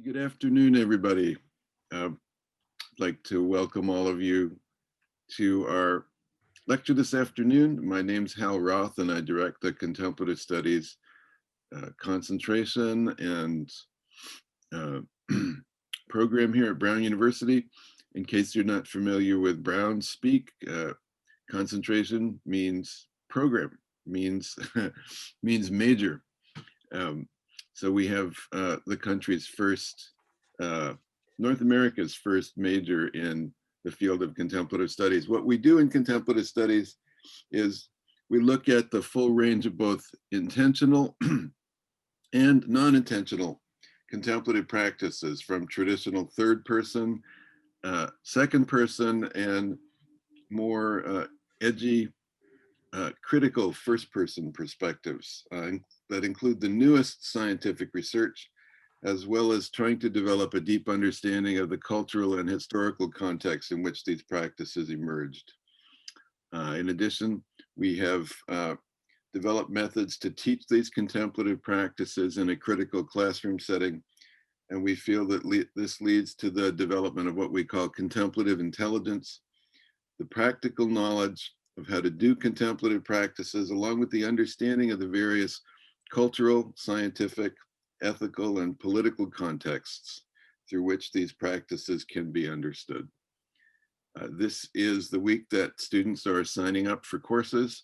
Good afternoon, everybody. I'd like to welcome all of you to our lecture this afternoon. My name's Hal Roth, and I direct the Contemplative Studies concentration and program here at Brown University. In case you're not familiar with Brown speak, concentration means program, means means major. So we have the country's first, North America's first major in the field of contemplative studies. What we do in contemplative studies is we look at the full range of both intentional and non-intentional contemplative practices, from traditional third person, second person, and more edgy, critical first person perspectives that include the newest scientific research, as well as trying to develop a deep understanding of the cultural and historical context in which these practices emerged. In addition, we have developed methods to teach these contemplative practices in a critical classroom setting, and we feel that this leads to the development of what we call contemplative intelligence, the practical knowledge of how to do contemplative practices, along with the understanding of the various cultural, scientific, ethical, and political contexts through which these practices can be understood. This is the week that students are signing up for courses.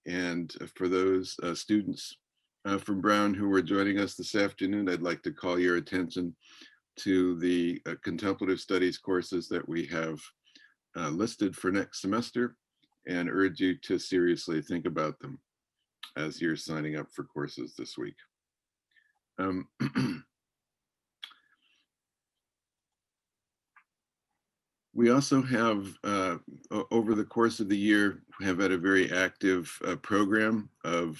And for those students from Brown who are joining us this afternoon, I'd like to call your attention to the contemplative studies courses that we have listed for next semester, and urge you to seriously think about them as you're signing up for courses this week. We also have, over the course of the year, have had a very active program of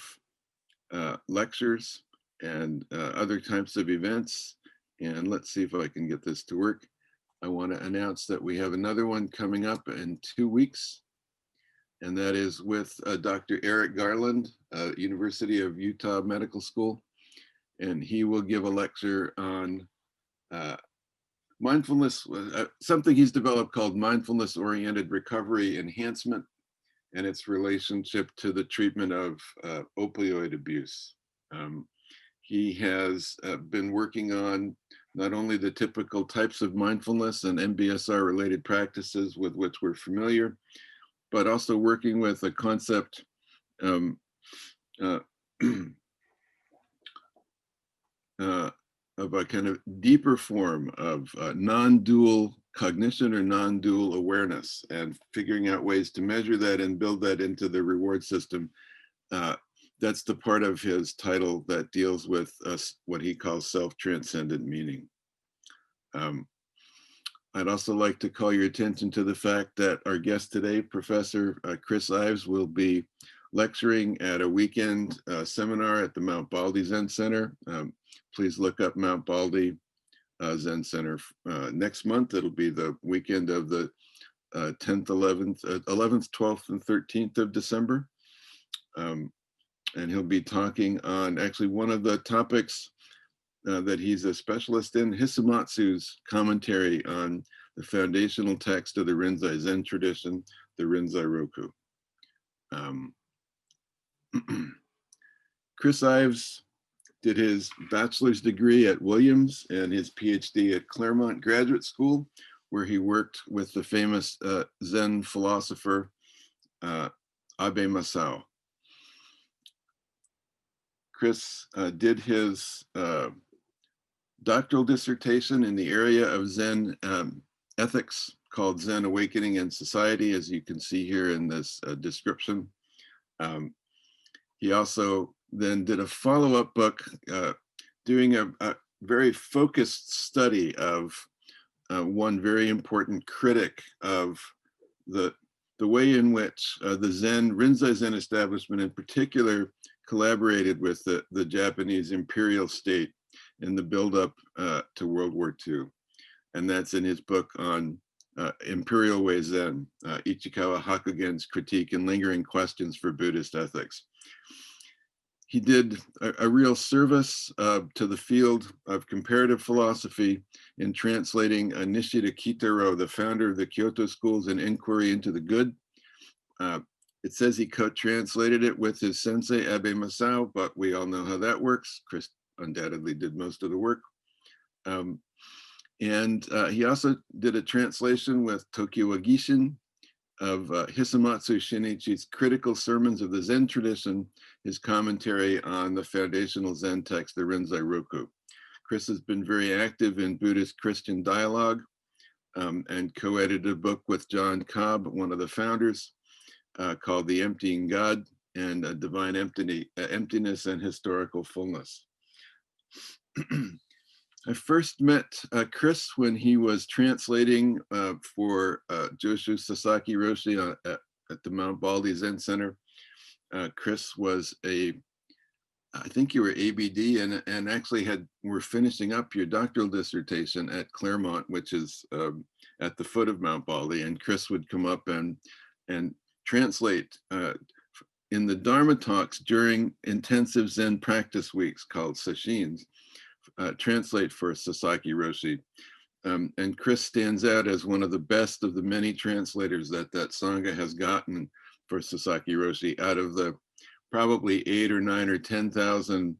lectures and other types of events. And let's see if I can get this to work. I want to announce that we have another one coming up in 2 weeks, and that is with Dr. Eric Garland, University of Utah Medical School, and he will give a lecture on mindfulness, something he's developed called mindfulness-oriented recovery enhancement, and its relationship to the treatment of opioid abuse. He has been working on not only the typical types of mindfulness and MBSR related practices with which we're familiar, but also working with a concept of a kind of deeper form of non-dual cognition or non-dual awareness, and figuring out ways to measure that and build that into the reward system. That's the part of his title that deals with what he calls self-transcendent meaning. I'd also like to call your attention to the fact that our guest today, Professor Chris Ives, will be lecturing at a weekend seminar at the Mount Baldy Zen Center. Please look up Mount Baldy Zen Center next month. It'll be the weekend of the 10th, 11th, 12th, and 13th of December. And he'll be talking on actually one of the topics that he's a specialist in, Hisamatsu's commentary on the foundational text of the Rinzai Zen tradition, the Rinzai Roku. Chris Ives did his bachelor's degree at Williams and his PhD at Claremont Graduate School, where he worked with the famous Zen philosopher Abe Masao. Chris did his doctoral dissertation in the area of Zen ethics called Zen Awakening and Society, as you can see here in this description. He also then did a follow-up book doing a very focused study of one very important critic of the way in which the Zen, Rinzai Zen establishment in particular, collaborated with the Japanese imperial state in the buildup to World War II. And that's in his book on Imperial Way Zen, Ichikawa Hakugen's Critique and Lingering Questions for Buddhist Ethics. he did a real service to the field of comparative philosophy in translating Nishida Kitaro, the founder of the Kyoto schools, An Inquiry into the Good. It says he co-translated it with his sensei, Abe Masao, but we all know how that works. Chris undoubtedly did most of the work. He also did a translation with Tokiwa Gishin of Hisamatsu Shinichi's Critical Sermons of the Zen Tradition, his commentary on the foundational Zen text, the Rinzai Roku. Chris has been very active in Buddhist-Christian dialogue and co-edited a book with John Cobb, one of the founders, called The Emptying God and Divine Emptiness and Historical Fullness. I first met Chris when he was translating for Joshu Sasaki Roshi at the Mount Baldy Zen Center. Chris was I think you were ABD and actually were finishing up your doctoral dissertation at Claremont, which is at the foot of Mount Baldy. And Chris would come up and translate in the Dharma talks during intensive Zen practice weeks called sashins. Translate for Sasaki Roshi. And Chris stands out as one of the best of the many translators that Sangha has gotten for Sasaki Roshi out of the probably 8 or 9 or 10,000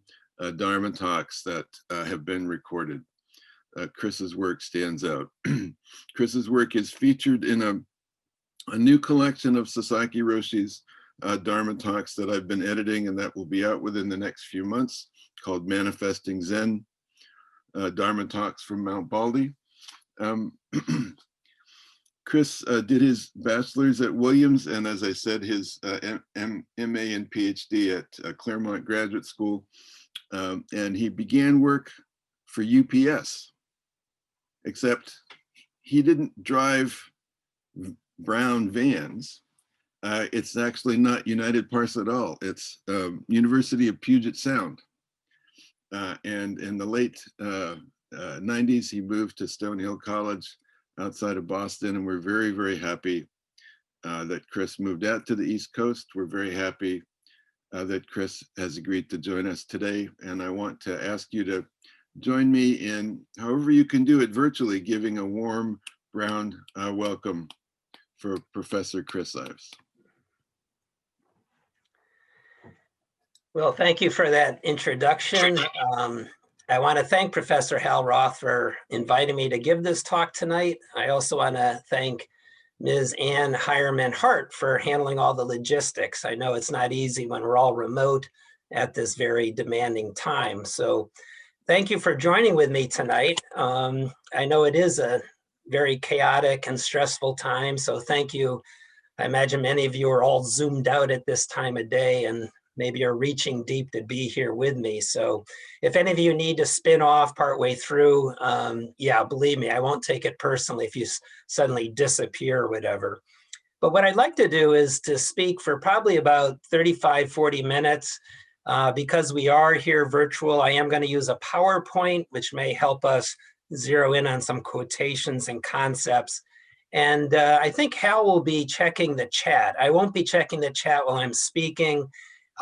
Dharma talks that have been recorded. Chris's work stands out. Chris's work is featured in a new collection of Sasaki Roshi's Dharma talks that I've been editing and that will be out within the next few months, called Manifesting Zen, Dharma Talks from Mount Baldy. Chris did his bachelor's at Williams and, as I said, his MA and PhD at Claremont Graduate School. And he began work for UPS, except he didn't drive brown vans. It's actually not United Parcel at all. It's University of Puget Sound. And in the late 90s, he moved to Stonehill College outside of Boston. And we're very, very happy that Chris moved out to the East Coast. We're very happy that Chris has agreed to join us today. And I want to ask you to join me in, however you can do it virtually, giving a warm round welcome for Professor Chris Ives. Well, thank you for that introduction. I want to thank Professor Hal Roth for inviting me to give this talk tonight. I also want to thank Ms. Ann Hireman Hart for handling all the logistics. I know it's not easy when we're all remote at this very demanding time. So thank you for joining with me tonight. I know it is a very chaotic and stressful time, so thank you. I imagine many of you are all zoomed out at this time of day and maybe are reaching deep to be here with me. So if any of you need to spin off partway through, yeah, believe me, I won't take it personally if you suddenly disappear or whatever. But what I'd like to do is to speak for probably about 35, 40 minutes. Because we are here virtual, I am going to use a PowerPoint, which may help us zero in on some quotations and concepts. And I think Hal will be checking the chat. I won't be checking the chat while I'm speaking.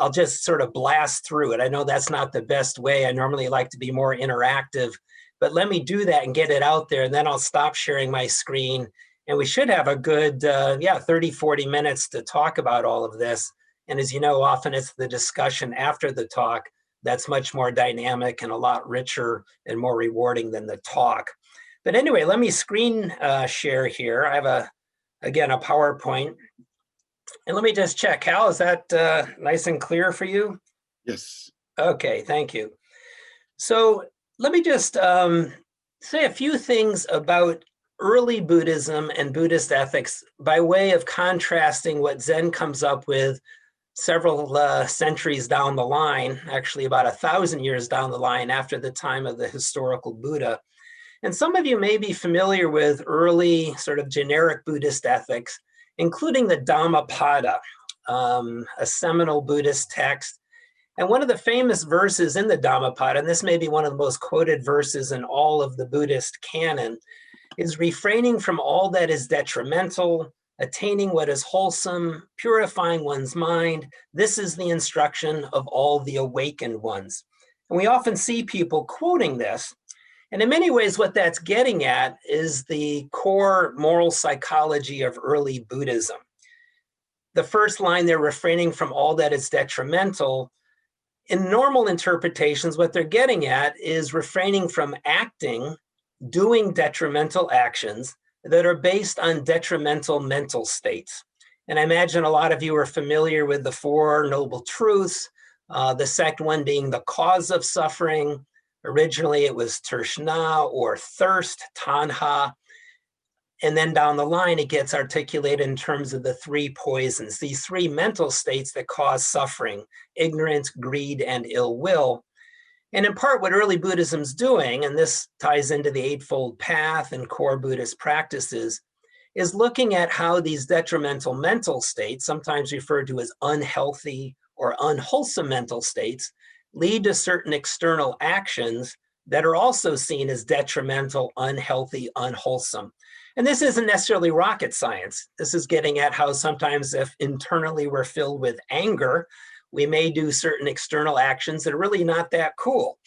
I'll just sort of blast through it. I know that's not the best way. I normally like to be more interactive, but let me do that and get it out there, and then I'll stop sharing my screen. And we should have a good, 30, 40 minutes to talk about all of this. And as you know, often it's the discussion after the talk that's much more dynamic and a lot richer and more rewarding than the talk. But anyway, let me screen share here. I have again, a PowerPoint. And let me just check. Hal, is that nice and clear for you? Yes. Okay, thank you. So let me just say a few things about early Buddhism and Buddhist ethics by way of contrasting what Zen comes up with several centuries down the line, actually about 1,000 years down the line after the time of the historical Buddha. And some of you may be familiar with early sort of generic Buddhist ethics, including the Dhammapada, a seminal Buddhist text. And one of the famous verses in the Dhammapada, and this may be one of the most quoted verses in all of the Buddhist canon, is refraining from all that is detrimental, attaining what is wholesome, purifying one's mind. This is the instruction of all the awakened ones. And we often see people quoting this. And in many ways, what that's getting at is the core moral psychology of early Buddhism. The first line, they're refraining from all that is detrimental. In normal interpretations, what they're getting at is refraining from acting, doing detrimental actions that are based on detrimental mental states. And I imagine a lot of you are familiar with the Four Noble Truths, the second one being the cause of suffering. Originally, it was Trishna or thirst, Tanha. And then down the line, it gets articulated in terms of the three poisons, these three mental states that cause suffering: ignorance, greed, and ill will. And in part, what early Buddhism's doing, and this ties into the Eightfold Path and core Buddhist practices, is looking at how these detrimental mental states, sometimes referred to as unhealthy or unwholesome mental states, lead to certain external actions that are also seen as detrimental, unhealthy, unwholesome. And this isn't necessarily rocket science. This is getting at how sometimes if internally we're filled with anger, we may do certain external actions that are really not that cool.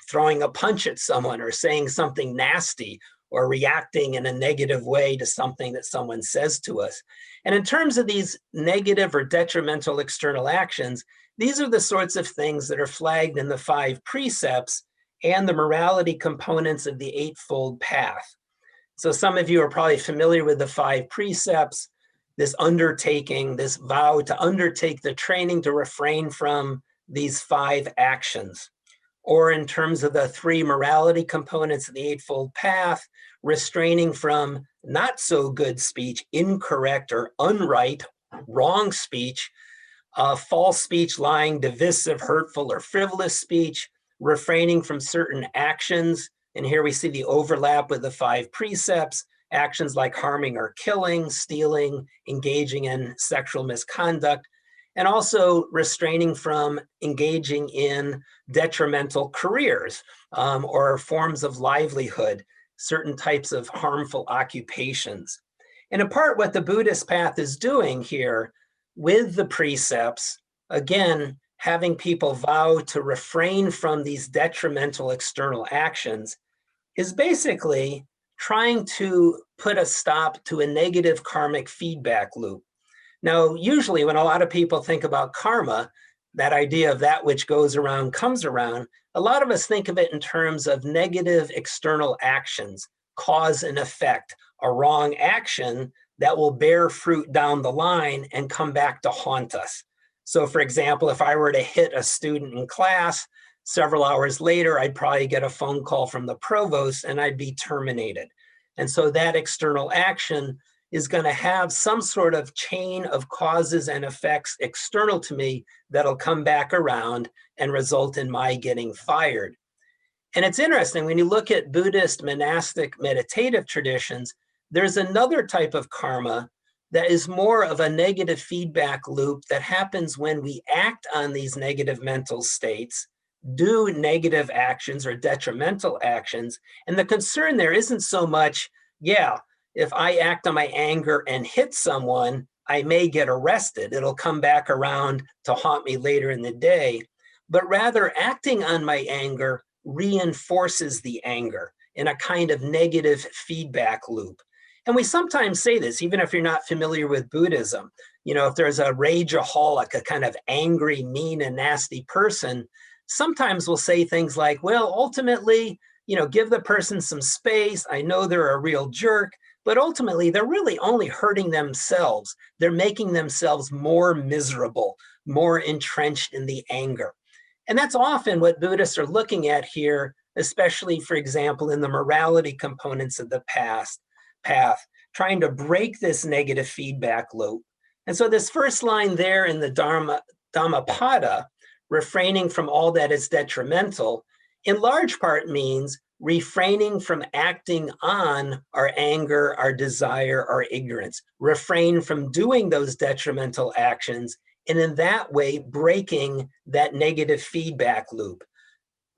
Throwing a punch at someone or saying something nasty or reacting in a negative way to something that someone says to us. And in terms of these negative or detrimental external actions, these are the sorts of things that are flagged in the 5 precepts and the morality components of the Eightfold Path. So some of you are probably familiar with the 5 precepts, this undertaking, this vow to undertake the training to refrain from these 5 actions. Or in terms of the 3 morality components of the Eightfold Path, restraining from not so good speech, incorrect or unright, wrong speech, false speech, lying, divisive, hurtful, or frivolous speech, refraining from certain actions. And here we see the overlap with the 5 precepts, actions like harming or killing, stealing, engaging in sexual misconduct, and also restraining from engaging in detrimental careers or forms of livelihood, certain types of harmful occupations. And in part, what the Buddhist path is doing here with the precepts, again, having people vow to refrain from these detrimental external actions, is basically trying to put a stop to a negative karmic feedback loop. Now, usually when a lot of people think about karma, that idea of that which goes around comes around, a lot of us think of it in terms of negative external actions, cause and effect, a wrong action that will bear fruit down the line and come back to haunt us. So for example, if I were to hit a student in class, several hours later, I'd probably get a phone call from the provost and I'd be terminated. And so that external action is going to have some sort of chain of causes and effects external to me that'll come back around and result in my getting fired. And it's interesting, when you look at Buddhist monastic meditative traditions, there's another type of karma that is more of a negative feedback loop that happens when we act on these negative mental states, do negative actions or detrimental actions. And the concern there isn't so much, if I act on my anger and hit someone, I may get arrested. It'll come back around to haunt me later in the day. But rather, acting on my anger reinforces the anger in a kind of negative feedback loop. And we sometimes say this, even if you're not familiar with Buddhism. You know, if there's a rageaholic, a kind of angry, mean, and nasty person, sometimes we'll say things like, well, ultimately, give the person some space. I know they're a real jerk, but ultimately they're really only hurting themselves. They're making themselves more miserable, more entrenched in the anger. And that's often what Buddhists are looking at here, especially, for example, in the morality components of the path, trying to break this negative feedback loop. And so this first line there in the Dhammapada, refraining from all that is detrimental, in large part means refraining from acting on our anger, our desire, our ignorance. Refrain from doing those detrimental actions, and in that way, breaking that negative feedback loop.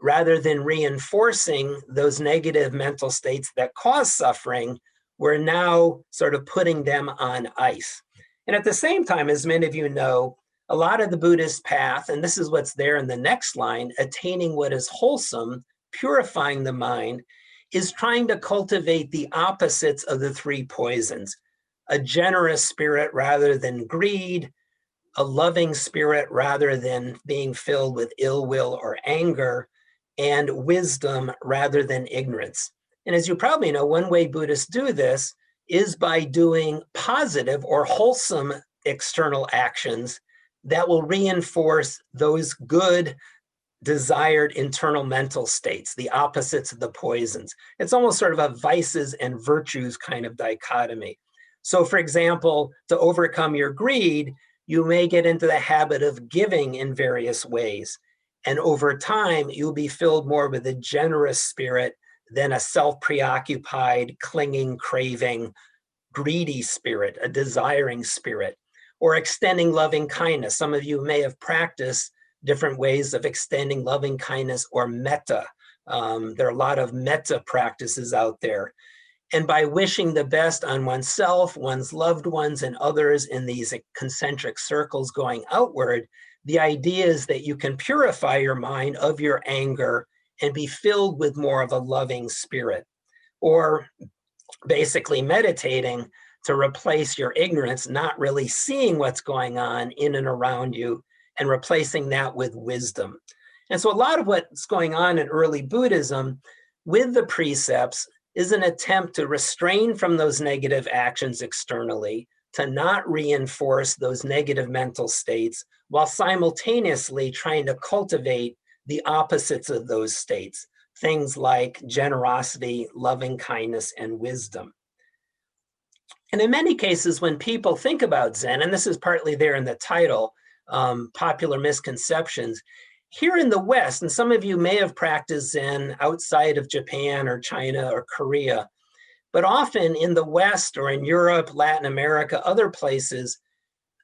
Rather than reinforcing those negative mental states that cause suffering, we're now sort of putting them on ice. And at the same time, as many of you know, a lot of the Buddhist path, and this is what's there in the next line, attaining what is wholesome, purifying the mind, is trying to cultivate the opposites of the three poisons: a generous spirit rather than greed, a loving spirit rather than being filled with ill will or anger, and wisdom rather than ignorance. And as you probably know, one way Buddhists do this is by doing positive or wholesome external actions that will reinforce those good desired internal mental states, the opposites of the poisons. It's almost sort of a vices and virtues kind of dichotomy. So for example, to overcome your greed, you may get into the habit of giving in various ways. And over time, you'll be filled more with a generous spirit than a self-preoccupied, clinging, craving, greedy spirit, a desiring spirit. Or extending loving kindness. Some of you may have practiced different ways of extending loving kindness or metta. There are a lot of metta practices out there. And by wishing the best on oneself, one's loved ones, and others in these concentric circles going outward, the idea is that you can purify your mind of your anger and be filled with more of a loving spirit. Or basically meditating to replace your ignorance, not really seeing what's going on in and around you, and replacing that with wisdom. And so a lot of what's going on in early Buddhism with the precepts is an attempt to restrain from those negative actions externally, to not reinforce those negative mental states, while simultaneously trying to cultivate the opposites of those states, things like generosity, loving kindness, and wisdom. And in many cases, when people think about Zen, and this is partly there in the title, popular misconceptions, here in the West, and some of you may have practiced Zen outside of Japan or China or Korea, but often in the West or in Europe, Latin America, other places,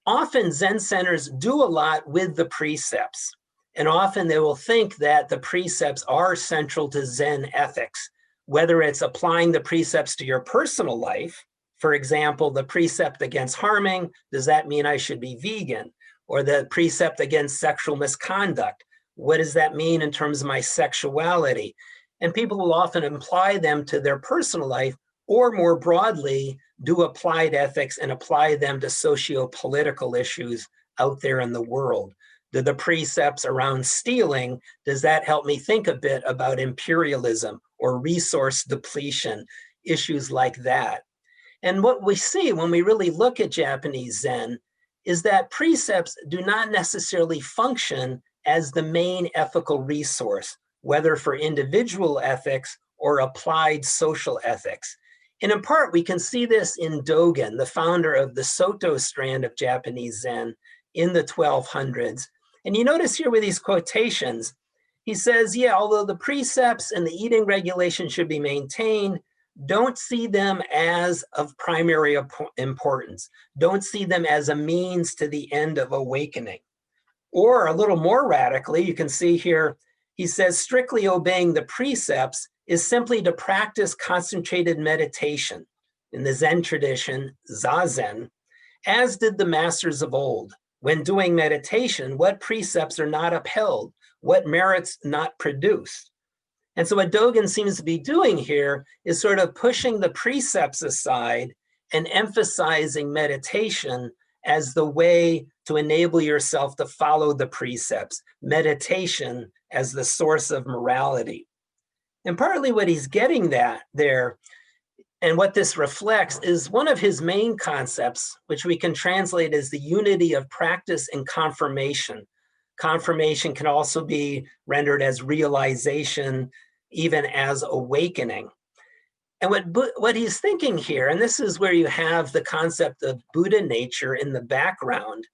often Zen centers do a lot with the precepts. And often they will think that the precepts are central to Zen ethics, whether it's applying the precepts to your personal life. For example, the precept against harming, does that mean I should be vegan? Or the precept against sexual misconduct, what does that mean in terms of my sexuality? And people will often apply them to their personal life, or more broadly, do applied ethics and apply them to socio-political issues out there in the world. Do the precepts around stealing, does that help me think a bit about imperialism or resource depletion, issues like that? And what we see when we really look at Japanese Zen is that precepts do not necessarily function as the main ethical resource, whether for individual ethics or applied social ethics. And in part, we can see this in Dögen, the founder of the Soto strand of Japanese Zen in the 1200s. And you notice here with these quotations, he says, yeah, although the precepts and the eating regulations should be maintained, don't see them as of primary importance. Don't see them as a means to the end of awakening. Or a little more radically, you can see here, he says, strictly obeying the precepts is simply to practice concentrated meditation. In the Zen tradition, Zazen, as did the masters of old. When doing meditation, what precepts are not upheld? What merits not produced? And so what Dögen seems to be doing here is sort of pushing the precepts aside and emphasizing meditation as the way to enable yourself to follow the precepts, meditation as the source of morality. And partly what he's getting that there, and what this reflects, is one of his main concepts, which we can translate as the unity of practice and confirmation. Confirmation can also be rendered as realization, even as awakening. And what he's thinking here, and this is where you have the concept of Buddha nature in the background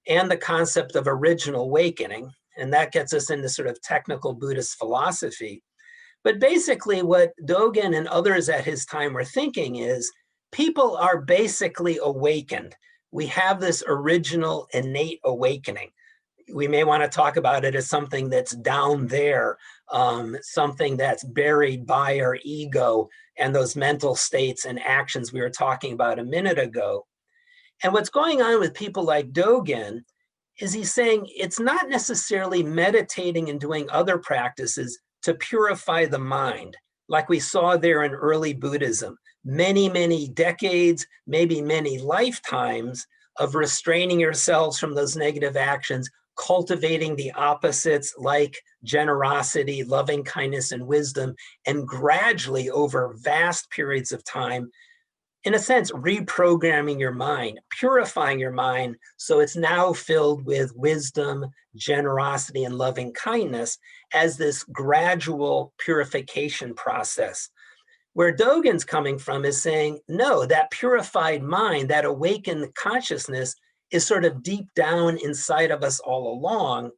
and the concept of original awakening, and that gets us into sort of technical Buddhist philosophy. But basically what Dögen and others at his time were thinking is people are basically awakened. We have this original innate awakening. we may want to talk about it as something that's down there, something that's buried by our ego and those mental states and actions we were talking about a minute ago. And what's going on with people like Dögen is he's saying it's not necessarily meditating and doing other practices to purify the mind, like we saw there in early Buddhism. Many, many decades, maybe many lifetimes of restraining yourselves from those negative actions, cultivating the opposites like generosity, loving kindness, and wisdom, and gradually over vast periods of time, in a sense, reprogramming your mind, purifying your mind so it's now filled with wisdom, generosity, and loving kindness as this gradual purification process. Where Dogen's coming from is saying, no, that purified mind, that awakened consciousness is sort of deep down inside of us all along.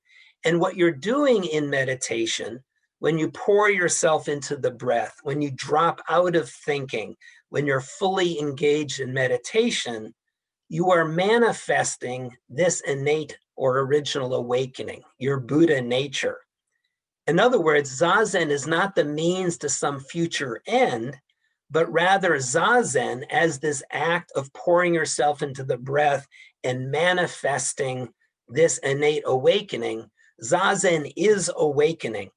And what you're doing in meditation, when you pour yourself into the breath, when you drop out of thinking, when you're fully engaged in meditation, you are manifesting this innate or original awakening, your Buddha nature. In other words, Zazen is not the means to some future end, but rather Zazen as this act of pouring yourself into the breath and manifesting this innate awakening. Zazen is awakening.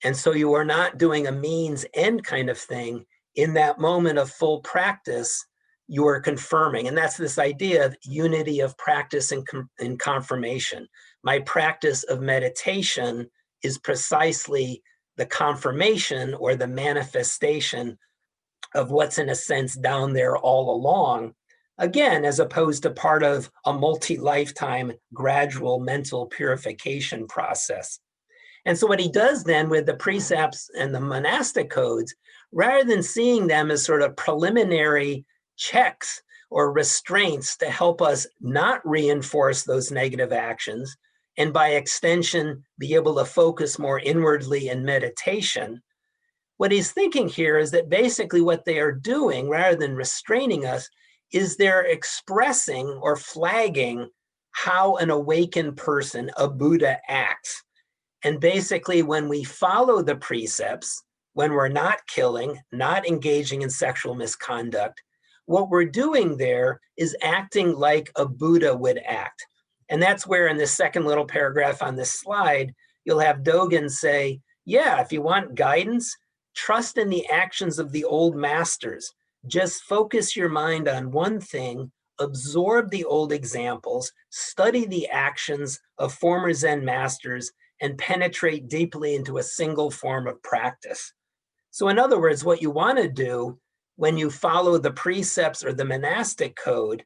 And so you are not doing a means end kind of thing. In that moment of full practice, you are confirming. And that's this idea of unity of practice and confirmation. My practice of meditation is precisely the confirmation or the manifestation of what's in a sense down there all along, again, as opposed to part of a multi-lifetime gradual mental purification process. And so what he does then with the precepts and the monastic codes, rather than seeing them as sort of preliminary checks or restraints to help us not reinforce those negative actions, and by extension, be able to focus more inwardly in meditation, what he's thinking here is that basically what they are doing, rather than restraining us, is they're expressing or flagging how an awakened person, a Buddha, acts. And basically, when we follow the precepts, when we're not killing, not engaging in sexual misconduct, what we're doing there is acting like a Buddha would act. And that's where in the second little paragraph on this slide, you'll have Dögen say, yeah, if you want guidance, trust in the actions of the old masters. Just focus your mind on one thing, absorb the old examples, study the actions of former Zen masters, and penetrate deeply into a single form of practice. So in other words, what you want to do when you follow the precepts or the monastic code,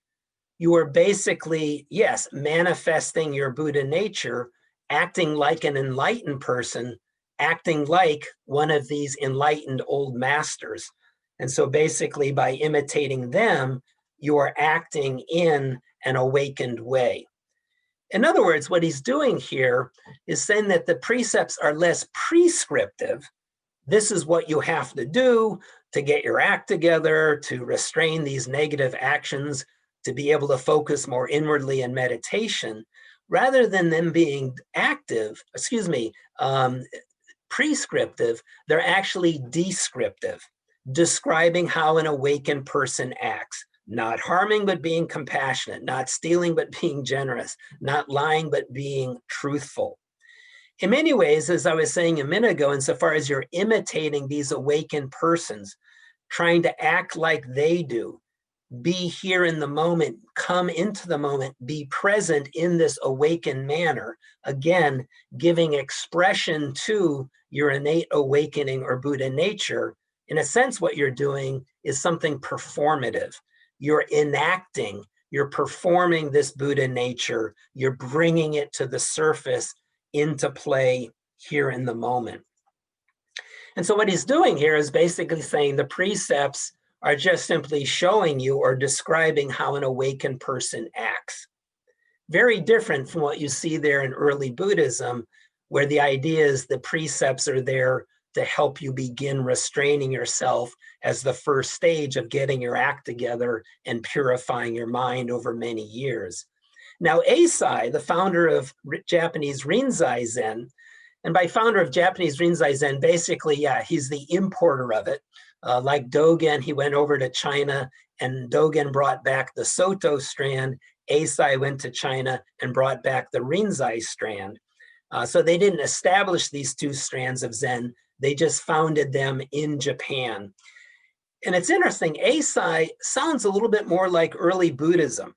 you are basically, yes, manifesting your Buddha nature, acting like an enlightened person, acting like one of these enlightened old masters. And so basically by imitating them, you are acting in an awakened way. In other words, what he's doing here is saying that the precepts are less prescriptive. This is what you have to do to get your act together, to restrain these negative actions, to be able to focus more inwardly in meditation, rather than them being prescriptive, they're actually descriptive, describing how an awakened person acts. Not harming, but being compassionate, not stealing, but being generous, not lying, but being truthful. In many ways, as I was saying a minute ago, insofar as you're imitating these awakened persons, trying to act like they do, be here in the moment, come into the moment, be present in this awakened manner, again, giving expression to your innate awakening or Buddha nature. In a sense, what you're doing is something performative. You're enacting, you're performing this Buddha nature, you're bringing it to the surface into play here in the moment. And so what he's doing here is basically saying the precepts are just simply showing you or describing how an awakened person acts. Very different from what you see there in early Buddhism, where the idea is the precepts are there to help you begin restraining yourself as the first stage of getting your act together and purifying your mind over many years. Now, Eisai, the founder of Japanese Rinzai Zen, and by founder of Japanese Rinzai Zen, basically, yeah, he's the importer of it. Like Dögen, he went over to China and Dögen brought back the Soto strand. Eisai went to China and brought back the Rinzai strand. So they didn't establish these two strands of Zen. They just founded them in Japan. And it's interesting, Eisai sounds a little bit more like early Buddhism.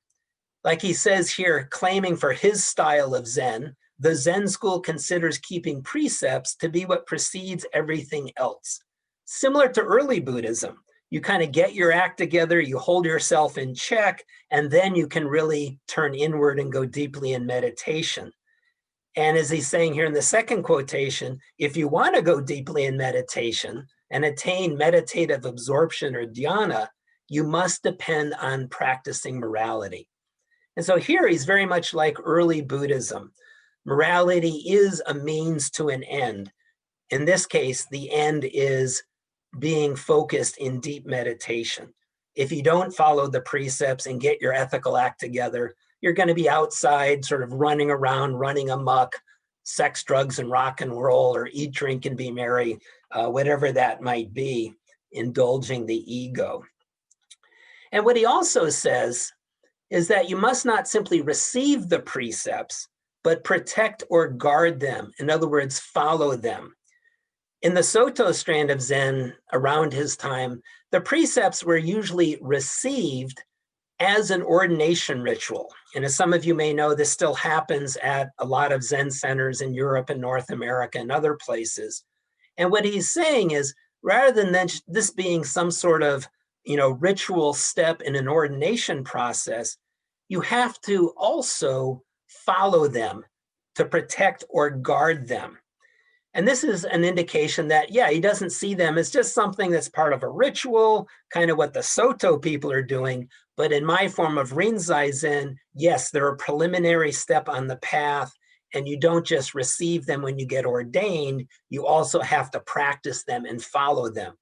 Like he says here, claiming for his style of Zen, the Zen school considers keeping precepts to be what precedes everything else. Similar to early Buddhism, you kind of get your act together, you hold yourself in check, and then you can really turn inward and go deeply in meditation. And as he's saying here in the second quotation, if you want to go deeply in meditation and attain meditative absorption or dhyana, you must depend on practicing morality. And so here he's very much like early Buddhism. Morality is a means to an end. In this case, the end is being focused in deep meditation. If you don't follow the precepts and get your ethical act together, you're going to be outside sort of running around, running amok, sex, drugs, and rock and roll, or eat, drink, and be merry, whatever that might be, indulging the ego. And what he also says is that you must not simply receive the precepts, but protect or guard them. In other words, follow them. In the Soto strand of Zen around his time, the precepts were usually received as an ordination ritual. And as some of you may know, this still happens at a lot of Zen centers in Europe and North America and other places. And what he's saying is, rather than this being some sort of ritual step in an ordination process, you have to also follow them to protect or guard them. And this is an indication that, yeah, he doesn't see them as just something that's part of a ritual, kind of what the Soto people are doing. But in my form of Rinzai Zen, yes, they're a preliminary step on the path, and you don't just receive them when you get ordained, you also have to practice them and follow them.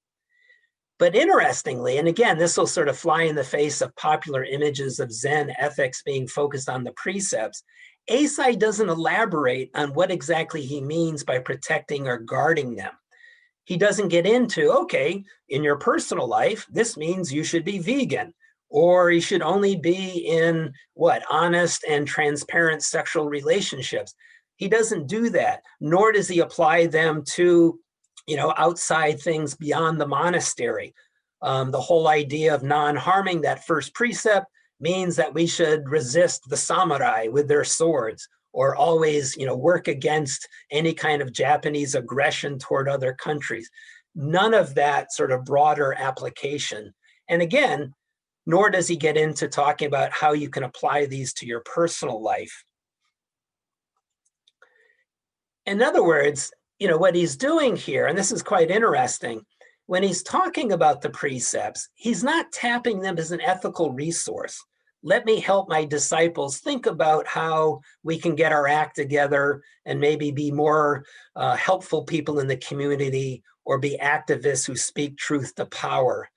But interestingly, and again, this will sort of fly in the face of popular images of Zen ethics being focused on the precepts, Eisai doesn't elaborate on what exactly he means by protecting or guarding them. He doesn't get into, okay, in your personal life, this means you should be vegan, or you should only be in honest and transparent sexual relationships. He doesn't do that, nor does he apply them to outside things beyond the monastery. The whole idea of non-harming, that first precept, means that we should resist the samurai with their swords, or always work against any kind of Japanese aggression toward other countries. None of that sort of broader application. And again, nor does he get into talking about how you can apply these to your personal life. In other words, what he's doing here, and this is quite interesting, when he's talking about the precepts, he's not tapping them as an ethical resource. Let me help my disciples think about how we can get our act together and maybe be more helpful people in the community, or be activists who speak truth to power.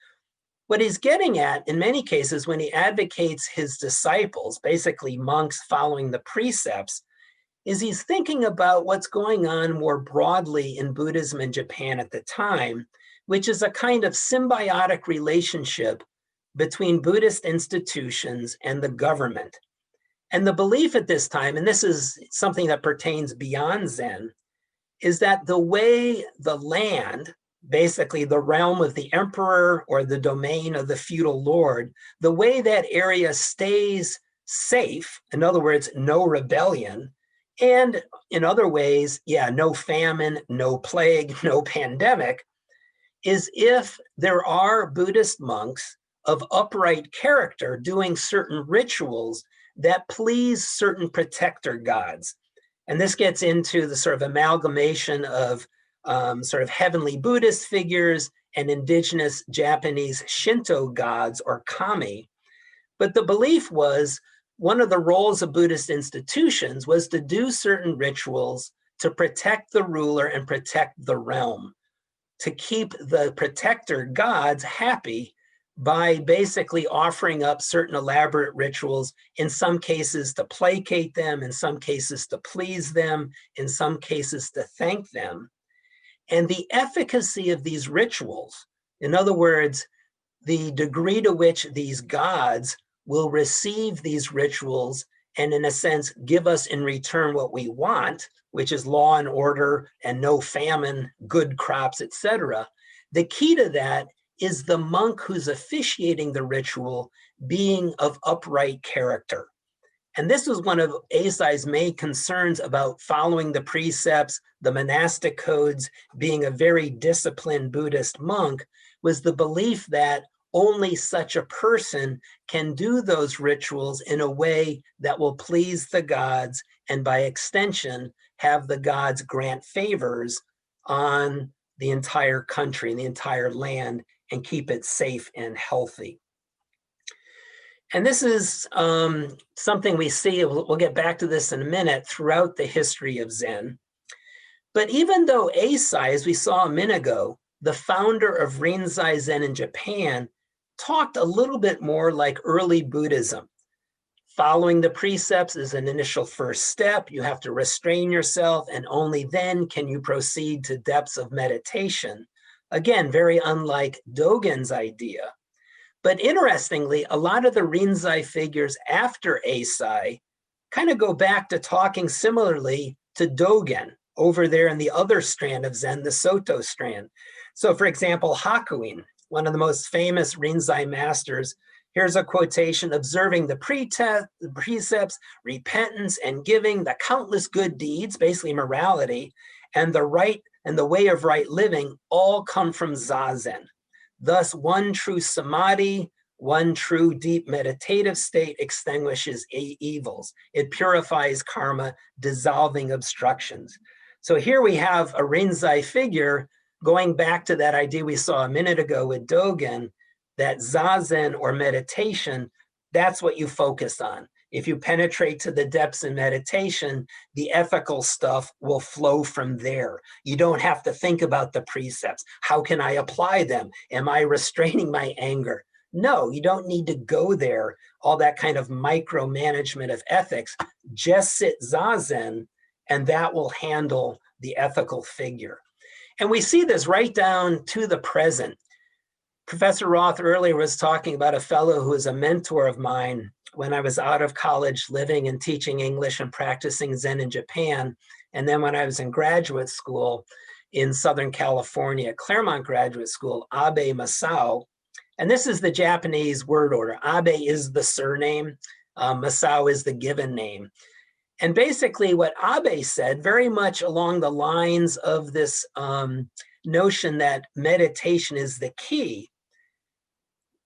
What he's getting at, in many cases, when he advocates his disciples, basically monks following the precepts, is he's thinking about what's going on more broadly in Buddhism in Japan at the time, which is a kind of symbiotic relationship between Buddhist institutions and the government. And the belief at this time, and this is something that pertains beyond Zen, is that the way the land, basically the realm of the emperor or the domain of the feudal lord, the way that area stays safe, in other words, no rebellion, and in other ways, no famine, no plague, no pandemic, is if there are Buddhist monks of upright character doing certain rituals that please certain protector gods. And this gets into the sort of amalgamation of sort of heavenly Buddhist figures and indigenous Japanese Shinto gods, or kami. But the belief was one of the roles of Buddhist institutions was to do certain rituals to protect the ruler and protect the realm, to keep the protector gods happy by basically offering up certain elaborate rituals, in some cases to placate them, in some cases to please them, in some cases to thank them. And the efficacy of these rituals, in other words, the degree to which these gods will receive these rituals and, in a sense, give us in return what we want, which is law and order and no famine, good crops, etc. The key to that is the monk who's officiating the ritual being of upright character. And this was one of Eisai's main concerns about following the precepts, the monastic codes, being a very disciplined Buddhist monk, was the belief that only such a person can do those rituals in a way that will please the gods, and by extension, have the gods grant favors on the entire country and the entire land and keep it safe and healthy. And this is something we see, we'll get back to this in a minute, throughout the history of Zen. But even though Eisai, as we saw a minute ago, the founder of Rinzai Zen in Japan, talked a little bit more like early Buddhism. Following the precepts is an initial first step. You have to restrain yourself, and only then can you proceed to depths of meditation. Again, very unlike Dögen's idea. But interestingly, a lot of the Rinzai figures after Eisai kind of go back to talking similarly to Dögen over there in the other strand of Zen, the Soto strand. So for example, Hakuin, one of the most famous Rinzai masters, here's a quotation: observing the precepts, repentance and giving, the countless good deeds, basically morality, and the way of right living all come from Zazen. Thus, one true samadhi, one true deep meditative state extinguishes evils. It purifies karma, dissolving obstructions. So here we have a Rinzai figure going back to that idea we saw a minute ago with Dögen, that Zazen or meditation, that's what you focus on. If you penetrate to the depths in meditation, the ethical stuff will flow from there. You don't have to think about the precepts. How can I apply them? Am I restraining my anger? No, you don't need to go there, all that kind of micromanagement of ethics. Just sit Zazen, and that will handle the ethical figure. And we see this right down to the present. Professor Roth earlier was talking about a fellow who was a mentor of mine when I was out of college living and teaching English and practicing Zen in Japan. And then when I was in graduate school in Southern California, Claremont Graduate School, Abe Masao. And this is the Japanese word order. Abe is the surname, Masao is the given name. And basically what Abe said, very much along the lines of this notion that meditation is the key,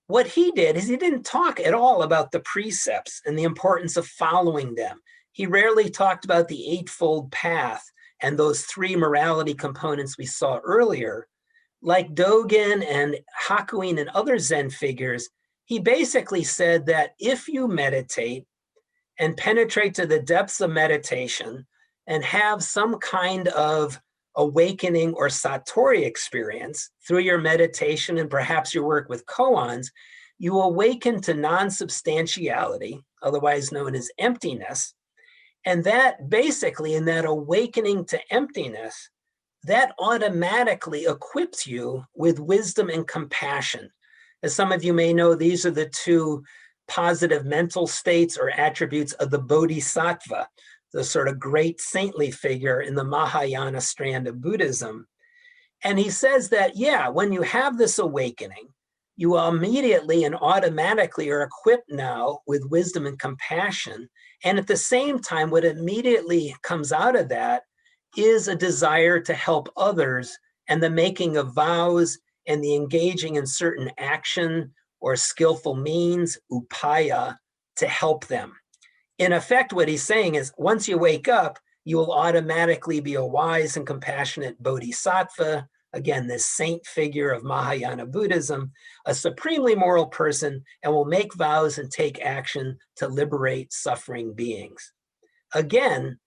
what he did is he didn't talk at all about the precepts and the importance of following them. He rarely talked about the Eightfold Path and those three morality components we saw earlier. Like Dögen and Hakuin and other Zen figures, he basically said that if you meditate and penetrate to the depths of meditation and have some kind of awakening or satori experience through your meditation and perhaps your work with koans, you awaken to non-substantiality, otherwise known as emptiness. And that basically, in that awakening to emptiness, that automatically equips you with wisdom and compassion. As some of you may know, these are the two positive mental states or attributes of the Bodhisattva, the sort of great saintly figure in the Mahayana strand of Buddhism. And he says that, yeah, when you have this awakening, you immediately and automatically are equipped now with wisdom and compassion. And at the same time, what immediately comes out of that is a desire to help others and the making of vows and the engaging in certain action or skillful means, upaya, to help them. In effect, what he's saying is once you wake up, you will automatically be a wise and compassionate bodhisattva, again, this saint figure of Mahayana Buddhism, a supremely moral person, and will make vows and take action to liberate suffering beings. Again,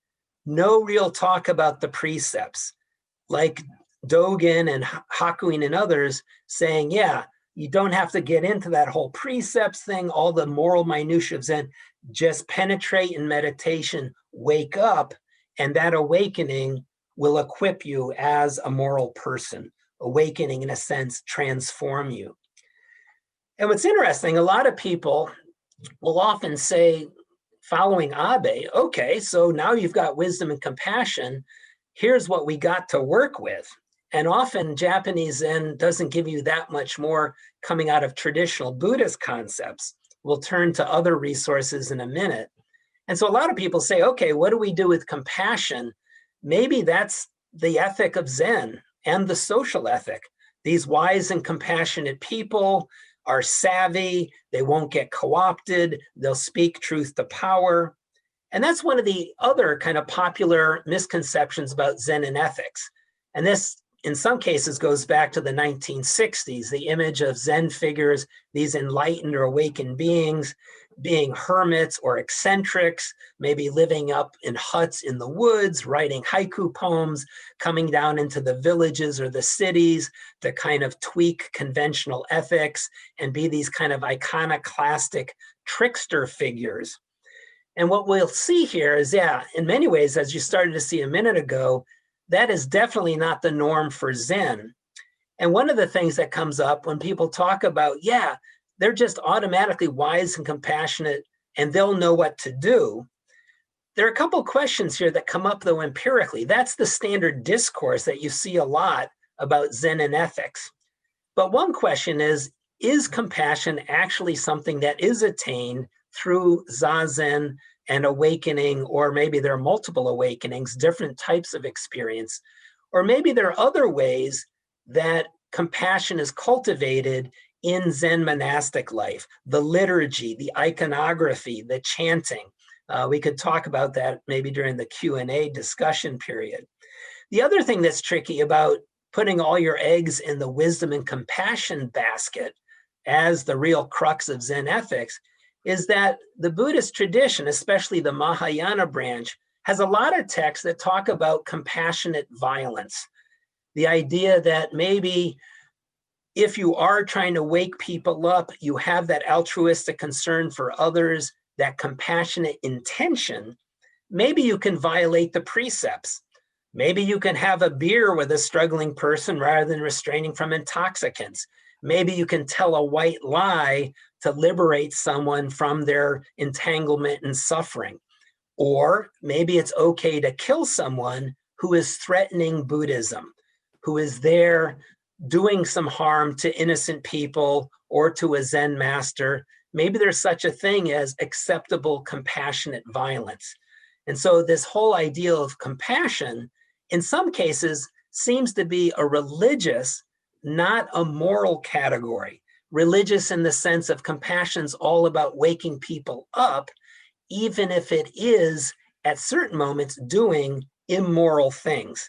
no real talk about the precepts, like Dögen and Hakuin and others saying, yeah, You don't have to get into that whole precepts thing, all the moral minutiae of Zen. Just penetrate in meditation, wake up, and that awakening will equip you as a moral person. Awakening, in a sense, transform you. And what's interesting, a lot of people will often say, following Abe, okay, so now you've got wisdom and compassion. Here's what we got to work with. And often Japanese Zen doesn't give you that much more coming out of traditional Buddhist concepts. We'll turn to other resources in a minute. And so a lot of people say, okay, what do we do with compassion? Maybe that's the ethic of Zen and the social ethic. These wise and compassionate people are savvy, they won't get co-opted, they'll speak truth to power. And that's one of the other kind of popular misconceptions about Zen and ethics. And this, in some cases, goes back to the 1960s, the image of Zen figures, these enlightened or awakened beings, being hermits or eccentrics, maybe living up in huts in the woods, writing haiku poems, coming down into the villages or the cities to kind of tweak conventional ethics and be these kind of iconoclastic trickster figures. And what we'll see here is, yeah, in many ways, as you started to see a minute ago, that is definitely not the norm for Zen. And one of the things that comes up when people talk about, yeah, they're just automatically wise and compassionate and they'll know what to do. There are a couple of questions here that come up, though, empirically. That's the standard discourse that you see a lot about Zen and ethics. But one question is compassion actually something that is attained through Zazen and awakening, or maybe there are multiple awakenings, different types of experience, or maybe there are other ways that compassion is cultivated in Zen monastic life, the liturgy, the iconography, the chanting. We could talk about that maybe during the Q&A discussion period. The other thing that's tricky about putting all your eggs in the wisdom and compassion basket as the real crux of Zen ethics is that the Buddhist tradition, especially the Mahayana branch, has a lot of texts that talk about compassionate violence. The idea that maybe if you are trying to wake people up, you have that altruistic concern for others, that compassionate intention, maybe you can violate the precepts. Maybe you can have a beer with a struggling person rather than restraining from intoxicants. Maybe you can tell a white lie to liberate someone from their entanglement and suffering. Or maybe it's okay to kill someone who is threatening Buddhism, who is there doing some harm to innocent people or to a Zen master. Maybe there's such a thing as acceptable compassionate violence. And so this whole idea of compassion, in some cases, seems to be a religious, not a moral category. Religious in the sense of compassion's all about waking people up, even if it is, at certain moments, doing immoral things.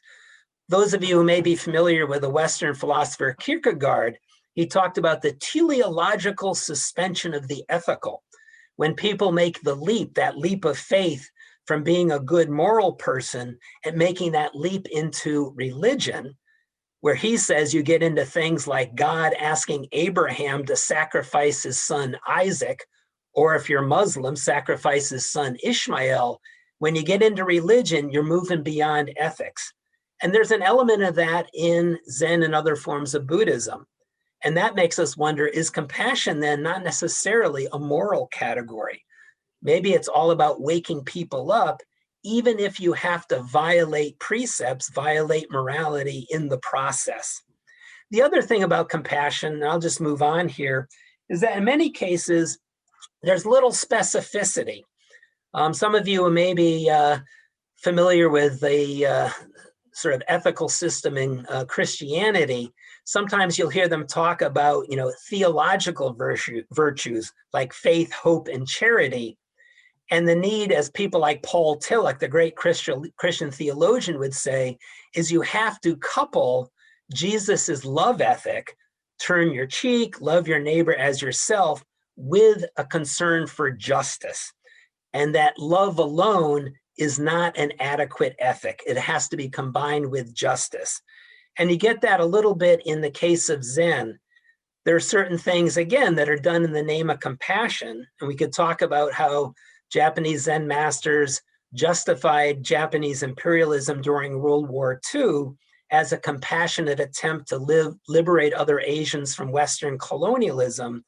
Those of you who may be familiar with the Western philosopher Kierkegaard, he talked about the teleological suspension of the ethical. When people make the leap, that leap of faith from being a good moral person and making that leap into religion, where he says you get into things like God asking Abraham to sacrifice his son Isaac, or if you're Muslim, sacrifice his son Ishmael. When you get into religion, you're moving beyond ethics. And there's an element of that in Zen and other forms of Buddhism. And that makes us wonder, is compassion then not necessarily a moral category? Maybe it's all about waking people up, even if you have to violate precepts, violate morality in the process. The other thing about compassion, and I'll just move on here, is that in many cases, there's little specificity. Some of you may be familiar with the sort of ethical system in Christianity. Sometimes you'll hear them talk about, theological virtues like faith, hope, and charity. And the need, as people like Paul Tillich, the great Christian theologian, would say, is you have to couple Jesus's love ethic, turn your cheek, love your neighbor as yourself, with a concern for justice. And that love alone is not an adequate ethic. It has to be combined with justice. And you get that a little bit in the case of Zen. there are certain things, again, that are done in the name of compassion. And we could talk about how Japanese Zen masters justified Japanese imperialism during World War II as a compassionate attempt to liberate other Asians from Western colonialism,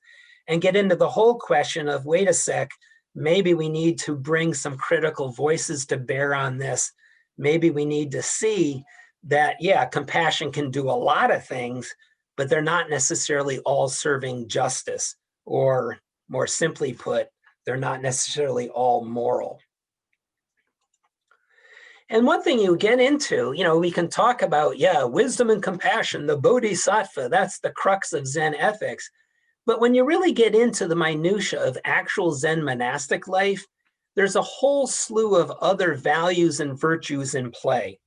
and get into the whole question of, wait a sec, maybe we need to bring some critical voices to bear on this. Maybe we need to see that, yeah, compassion can do a lot of things, but they're not necessarily all serving justice, or more simply put, they're not necessarily all moral. And one thing you get into, we can talk about, yeah, wisdom and compassion, the bodhisattva, that's the crux of Zen ethics. But when you really get into the minutia of actual Zen monastic life, there's a whole slew of other values and virtues in play.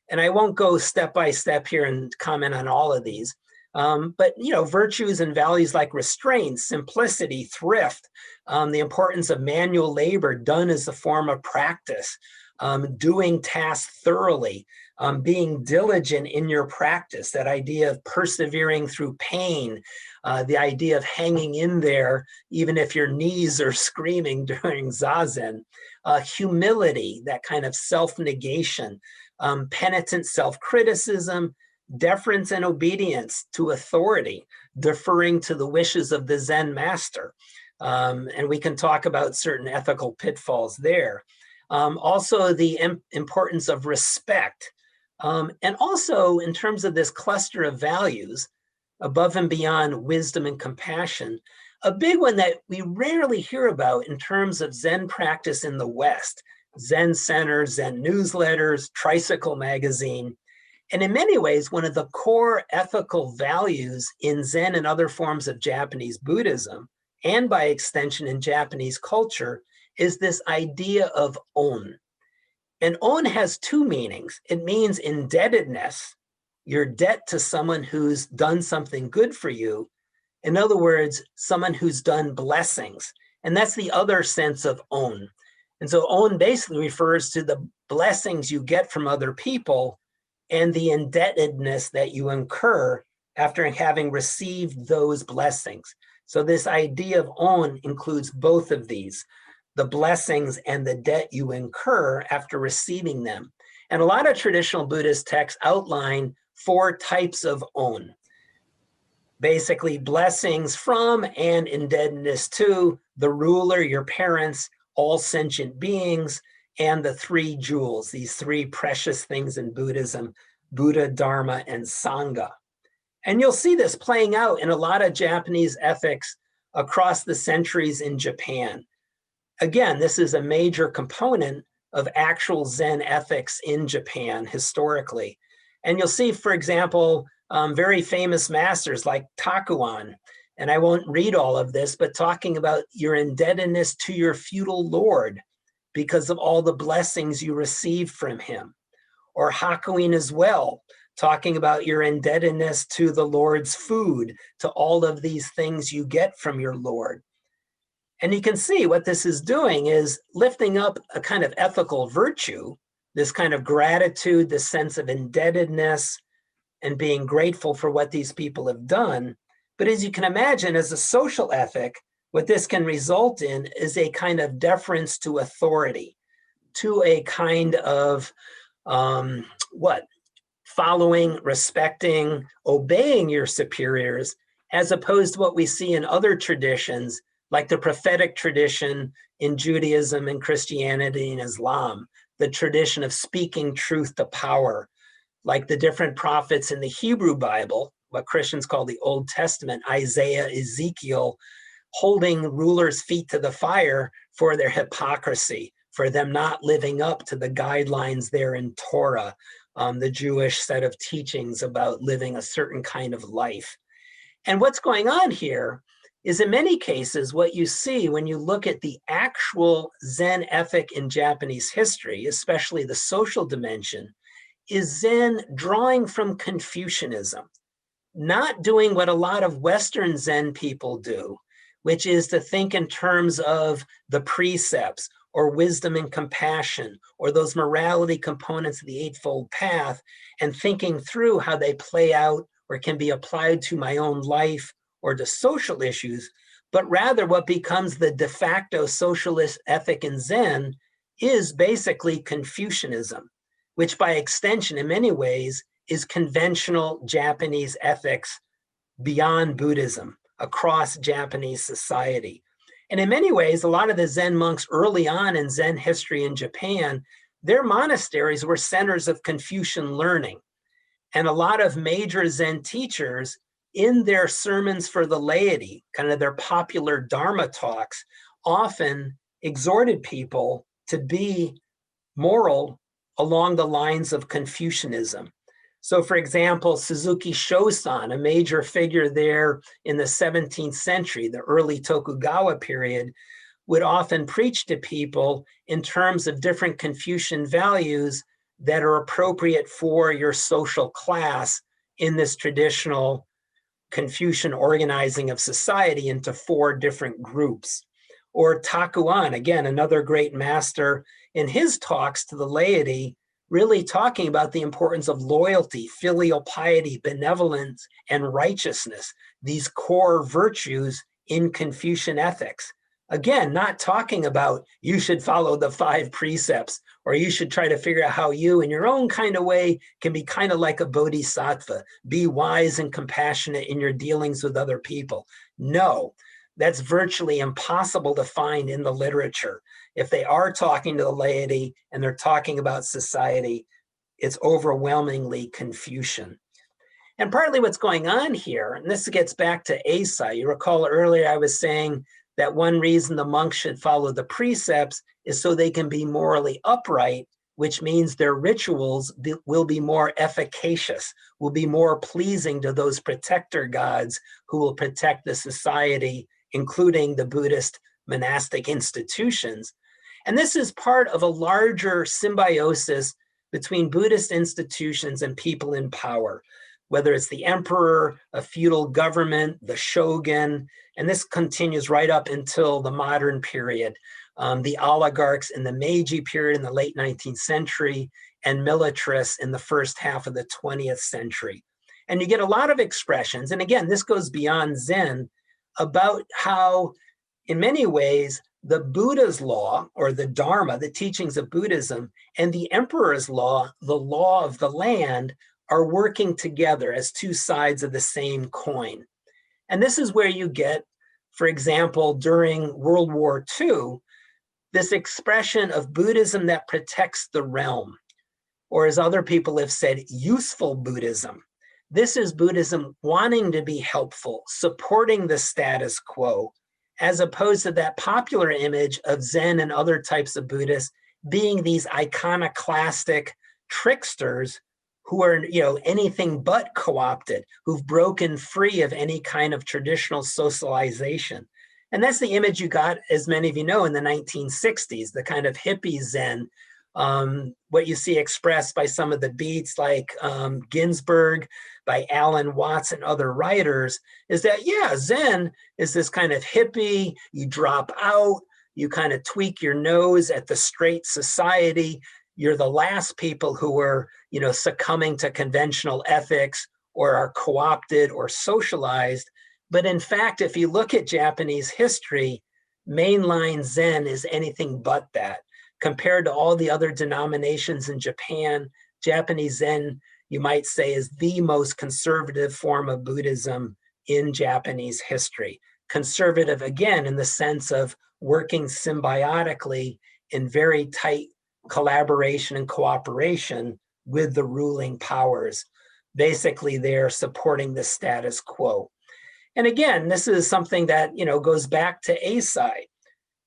And I won't go step by step here and comment on all of these. But virtues and values like restraint, simplicity, thrift, the importance of manual labor done as a form of practice, doing tasks thoroughly, being diligent in your practice, that idea of persevering through pain, the idea of hanging in there, even if your knees are screaming during Zazen, humility, that kind of self-negation, penitent self-criticism, deference and obedience to authority, deferring to the wishes of the Zen master. And we can talk about certain ethical pitfalls there. Also, the importance of respect. And also, in terms of this cluster of values, above and beyond wisdom and compassion, a big one that we rarely hear about in terms of Zen practice in the West, Zen centers, Zen newsletters, Tricycle magazine. And in many ways, one of the core ethical values in Zen and other forms of Japanese Buddhism, and by extension in Japanese culture, is this idea of on. And on has two meanings. It means indebtedness, your debt to someone who's done something good for you. In other words, someone who's done blessings. And that's the other sense of on. And so on basically refers to the blessings you get from other people and the indebtedness that you incur after having received those blessings. So this idea of on includes both of these, the blessings and the debt you incur after receiving them. And a lot of traditional Buddhist texts outline 4 types of on. Basically, blessings from and indebtedness to the ruler, your parents, all sentient beings, and the 3 jewels, these 3 precious things in Buddhism, Buddha, Dharma, and Sangha. And you'll see this playing out in a lot of Japanese ethics across the centuries in Japan. Again, this is a major component of actual Zen ethics in Japan historically. And you'll see, for example, very famous masters like Takuan, and I won't read all of this, but talking about your indebtedness to your feudal lord because of all the blessings you received from him. Or Hakuin as well, talking about your indebtedness to the Lord's food, to all of these things you get from your Lord. And you can see what this is doing is lifting up a kind of ethical virtue, this kind of gratitude, this sense of indebtedness, and being grateful for what these people have done. But as you can imagine, as a social ethic, what this can result in is a kind of deference to authority, to a kind of following, respecting, obeying your superiors, as opposed to what we see in other traditions, like the prophetic tradition in Judaism and Christianity and Islam, the tradition of speaking truth to power, like the different prophets in the Hebrew Bible, what Christians call the Old Testament, Isaiah, Ezekiel, holding rulers' feet to the fire for their hypocrisy, for them not living up to the guidelines there in Torah, the Jewish set of teachings about living a certain kind of life. And what's going on here is, in many cases, what you see when you look at the actual Zen ethic in Japanese history, especially the social dimension, is Zen drawing from Confucianism, not doing what a lot of Western Zen people do, which is to think in terms of the precepts or wisdom and compassion or those morality components of the Eightfold Path, and thinking through how they play out or can be applied to my own life or to social issues, but rather what becomes the de facto socialist ethic in Zen is basically Confucianism, which by extension, in many ways, is conventional Japanese ethics beyond Buddhism across Japanese society. And in many ways, a lot of the Zen monks early on in Zen history in Japan, their monasteries were centers of Confucian learning. And a lot of major Zen teachers, in their sermons for the laity, kind of their popular Dharma talks, often exhorted people to be moral along the lines of Confucianism. So, for example, Suzuki Shosan, a major figure there in the 17th century, the early Tokugawa period, would often preach to people in terms of different Confucian values that are appropriate for your social class in this traditional Confucian organizing of society into 4 different groups. Or Takuan, again, another great master, in his talks to the laity, really talking about the importance of loyalty, filial piety, benevolence, and righteousness, these core virtues in Confucian ethics. Again, not talking about you should follow the 5 precepts, or you should try to figure out how you, in your own kind of way, can be kind of like a bodhisattva, be wise and compassionate in your dealings with other people. No, that's virtually impossible to find in the literature. If they are talking to the laity and they're talking about society, it's overwhelmingly Confucian. And partly what's going on here, and this gets back to Eisai. You recall earlier I was saying that one reason the monks should follow the precepts is so they can be morally upright, which means their rituals will be more efficacious, will be more pleasing to those protector gods who will protect the society, including the Buddhist monastic institutions. And this is part of a larger symbiosis between Buddhist institutions and people in power, whether it's the emperor, a feudal government, the shogun, and this continues right up until the modern period. The oligarchs in the Meiji period in the late 19th century, and militarists in the first half of the 20th century. And you get a lot of expressions, and again, this goes beyond Zen, about how, in many ways, the Buddha's law, or the Dharma, the teachings of Buddhism, and the emperor's law, the law of the land, are working together as 2 sides of the same coin. And this is where you get, for example, during World War II, this expression of Buddhism that protects the realm, or as other people have said, useful Buddhism. This is Buddhism wanting to be helpful, supporting the status quo, as opposed to that popular image of Zen and other types of Buddhists being these iconoclastic tricksters who are, anything but co-opted, who've broken free of any kind of traditional socialization. And that's the image you got, as many of you know, in the 1960s, the kind of hippie Zen, what you see expressed by some of the beats like Ginsberg, by Alan Watts and other writers, is that, Zen is this kind of hippie, you drop out, you kind of tweak your nose at the straight society, you're the last people who are, succumbing to conventional ethics or are co-opted or socialized. But in fact, if you look at Japanese history, mainline Zen is anything but that. Compared to all the other denominations in Japan, Japanese Zen, you might say, is the most conservative form of Buddhism in Japanese history. Conservative, again, in the sense of working symbiotically in very tight collaboration and cooperation with the ruling powers. Basically, they're supporting the status quo. And again, this is something that, goes back to Eisai.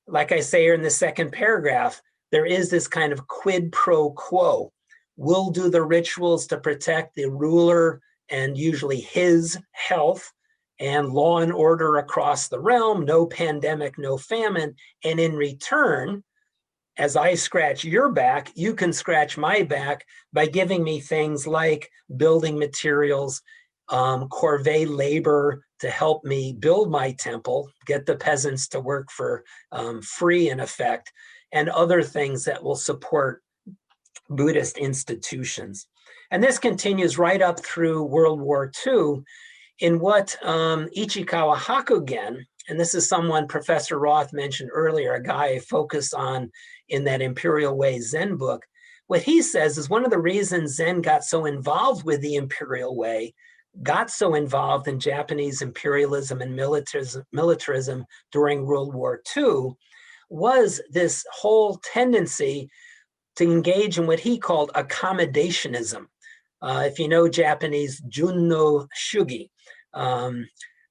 Like I say here in the second paragraph, there is this kind of quid pro quo. We'll do the rituals to protect the ruler and usually his health and law and order across the realm, no pandemic, no famine. And in return, as I scratch your back, you can scratch my back by giving me things like building materials, corvée labor to help me build my temple, get the peasants to work for free in effect, and other things that will support Buddhist institutions. And this continues right up through World War II. in what Ichikawa Hakugen, and this is someone Professor Roth mentioned earlier, a guy I focus on in that Imperial Way Zen book. What he says is one of the reasons Zen got so involved with the Imperial Way, got so involved in Japanese imperialism and militarism during World War II, was this whole tendency to engage in what he called accommodationism. If you know Japanese, junno shugi.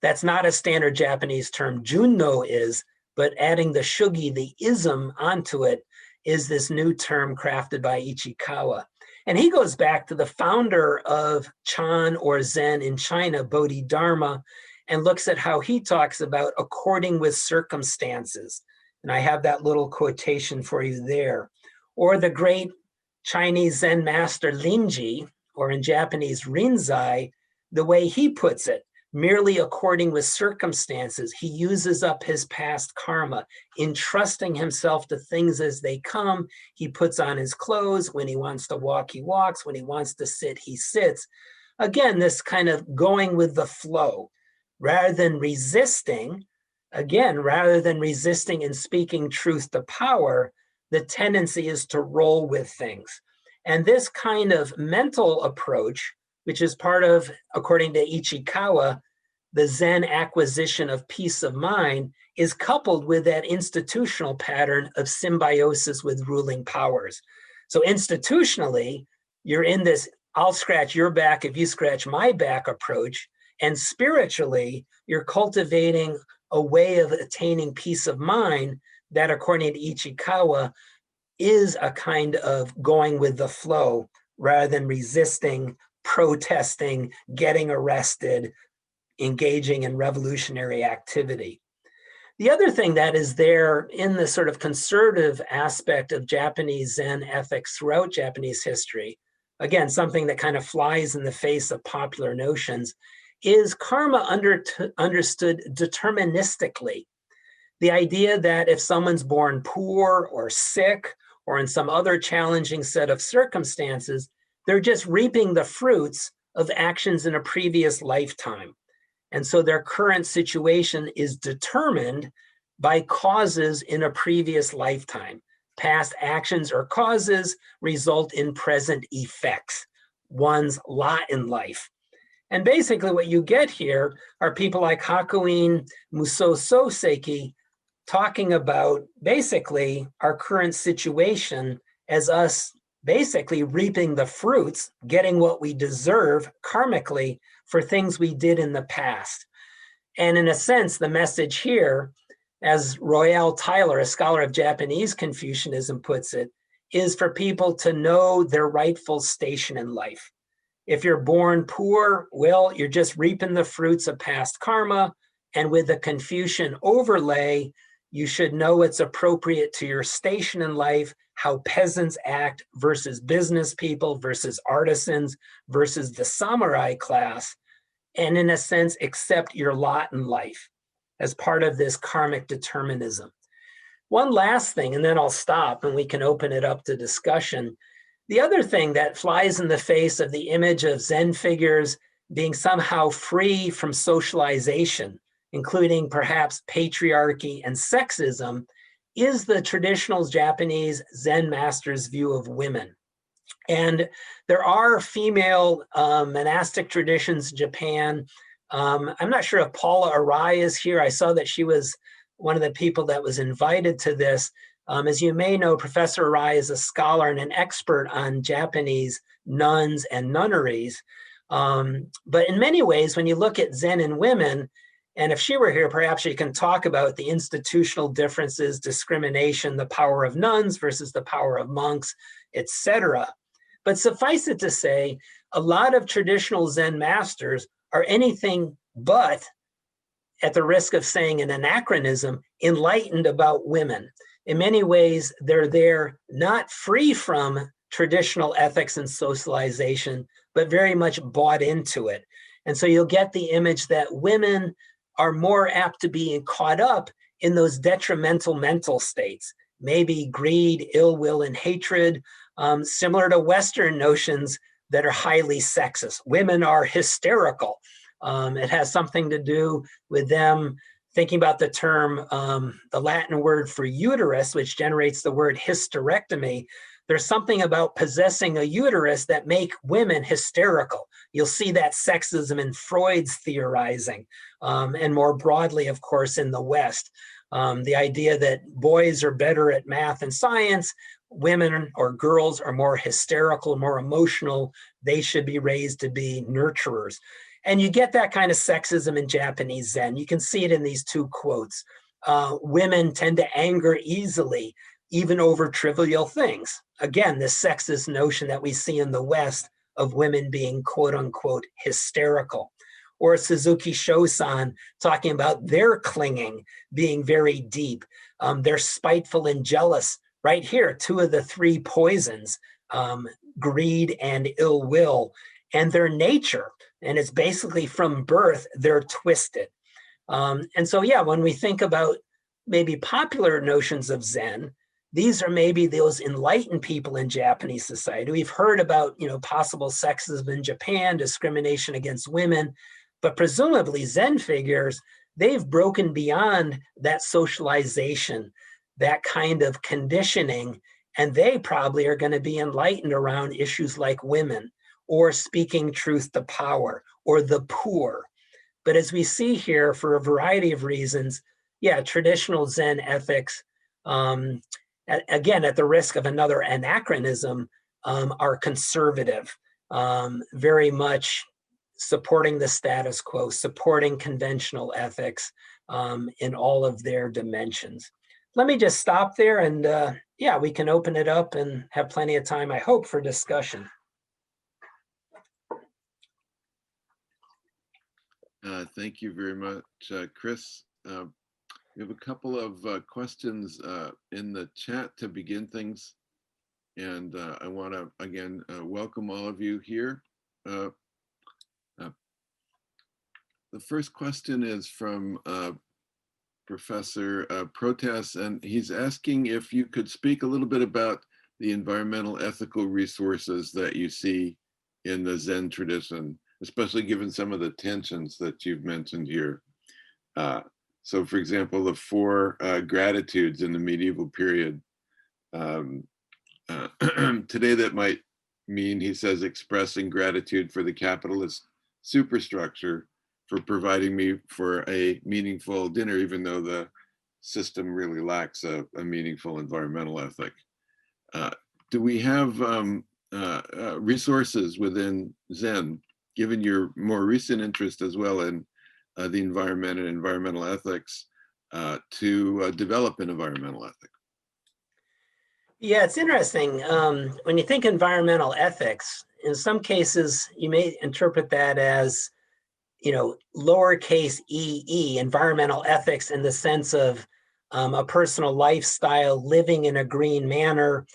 That's not a standard Japanese term. Junno is, but adding the shugi, the ism, onto it is this new term crafted by Ichikawa. And he goes back to the founder of Chan or Zen in China, Bodhidharma, and looks at how he talks about according with circumstances. And I have that little quotation for you there. Or the great Chinese Zen master Linji, or in Japanese Rinzai, the way he puts it, merely according with circumstances, he uses up his past karma, entrusting himself to things as they come. He puts on his clothes. When he wants to walk, he walks. When he wants to sit, he sits. Again, this kind of going with the flow, rather than resisting, and speaking truth to power, the tendency is to roll with things. And this kind of mental approach, which is part of, according to Ichikawa, the Zen acquisition of peace of mind, is coupled with that institutional pattern of symbiosis with ruling powers. So institutionally, you're in this I'll scratch your back if you scratch my back approach. And spiritually, you're cultivating a way of attaining peace of mind that, according to Ichikawa, is a kind of going with the flow rather than resisting, protesting, getting arrested, engaging in revolutionary activity. The other thing that is there in the sort of conservative aspect of Japanese Zen ethics throughout Japanese history, again, something that kind of flies in the face of popular notions, is karma understood deterministically. The idea that if someone's born poor or sick or in some other challenging set of circumstances, they're just reaping the fruits of actions in a previous lifetime. And so their current situation is determined by causes in a previous lifetime. Past actions or causes result in present effects, one's lot in life. And basically what you get here are people like Hakuin Musoso Seki talking about basically our current situation as us basically reaping the fruits, getting what we deserve karmically for things we did in the past. And in a sense, the message here, as Royale Tyler, a scholar of Japanese Confucianism, puts it, is for people to know their rightful station in life. If you're born poor, well, you're just reaping the fruits of past karma. And with the Confucian overlay, you should know it's appropriate to your station in life, how peasants act versus business people versus artisans versus the samurai class, and in a sense, accept your lot in life as part of this karmic determinism. One last thing, and then I'll stop and we can open it up to discussion. The other thing that flies in the face of the image of Zen figures being somehow free from socialization, including perhaps patriarchy and sexism, is the traditional Japanese Zen master's view of women. And there are female monastic traditions in Japan. I'm not sure if Paula Arai is here. I saw that she was one of the people that was invited to this. As you may know, Professor Arai is a scholar and an expert on Japanese nuns and nunneries. But in many ways, when you look at Zen and women, and if she were here, perhaps she can talk about the institutional differences, discrimination, the power of nuns versus the power of monks, etc. But suffice it to say, a lot of traditional Zen masters are anything but, at the risk of saying an anachronism, enlightened about women. In many ways, they're there not free from traditional ethics and socialization, but very much bought into it. And so you'll get the image that women are more apt to be caught up in those detrimental mental states, maybe greed, ill will, and hatred, similar to Western notions that are highly sexist. Women are hysterical. It has something to do with them thinking about the term, the Latin word for uterus, which generates the word hysterectomy. There's something about possessing a uterus that make women hysterical. You'll see that sexism in Freud's theorizing, and more broadly, of course, in the West. The idea that boys are better at math and science, women or girls are more hysterical, more emotional, they should be raised to be nurturers. And you get that kind of sexism in Japanese Zen. You can see it in these two quotes. Women tend to anger easily, even over trivial things. Again, this sexist notion that we see in the West of women being quote unquote hysterical. Or Suzuki Shosan talking about their clinging being very deep. They're spiteful and jealous. Right here, two of the three poisons, greed and ill will, and their nature. And it's basically from birth, they're twisted. And so, yeah, when we think about maybe popular notions of Zen, these are maybe those enlightened people in Japanese society. We've heard about, possible sexism in Japan, discrimination against women, but presumably Zen figures, they've broken beyond that socialization, that kind of conditioning, and they probably are going to be enlightened around issues like women, or speaking truth to power, or the poor. But as we see here, for a variety of reasons, yeah, traditional Zen ethics, again, at the risk of another anachronism, are conservative, very much supporting the status quo, supporting conventional ethics in all of their dimensions. Let me just stop there, and yeah, we can open it up and have plenty of time, I hope, for discussion. Thank you very much, Chris. We have a couple of questions in the chat to begin things. And I want to, again, welcome all of you here. The first question is from Professor Protas, and he's asking if you could speak a little bit about the environmental ethical resources that you see in the Zen tradition, especially given some of the tensions that you've mentioned here. So for example, the four gratitudes in the medieval period. Today that might mean, he says, expressing gratitude for the capitalist superstructure for providing me for a meaningful dinner, even though the system really lacks a meaningful environmental ethic. Do we have resources within Zen, given your more recent interest as well in the environment and environmental ethics, to develop an environmental ethic? Yeah, it's interesting. When you think environmental ethics, in some cases, you may interpret that as, lowercase e, environmental ethics, in the sense of a personal lifestyle, living in a green manner.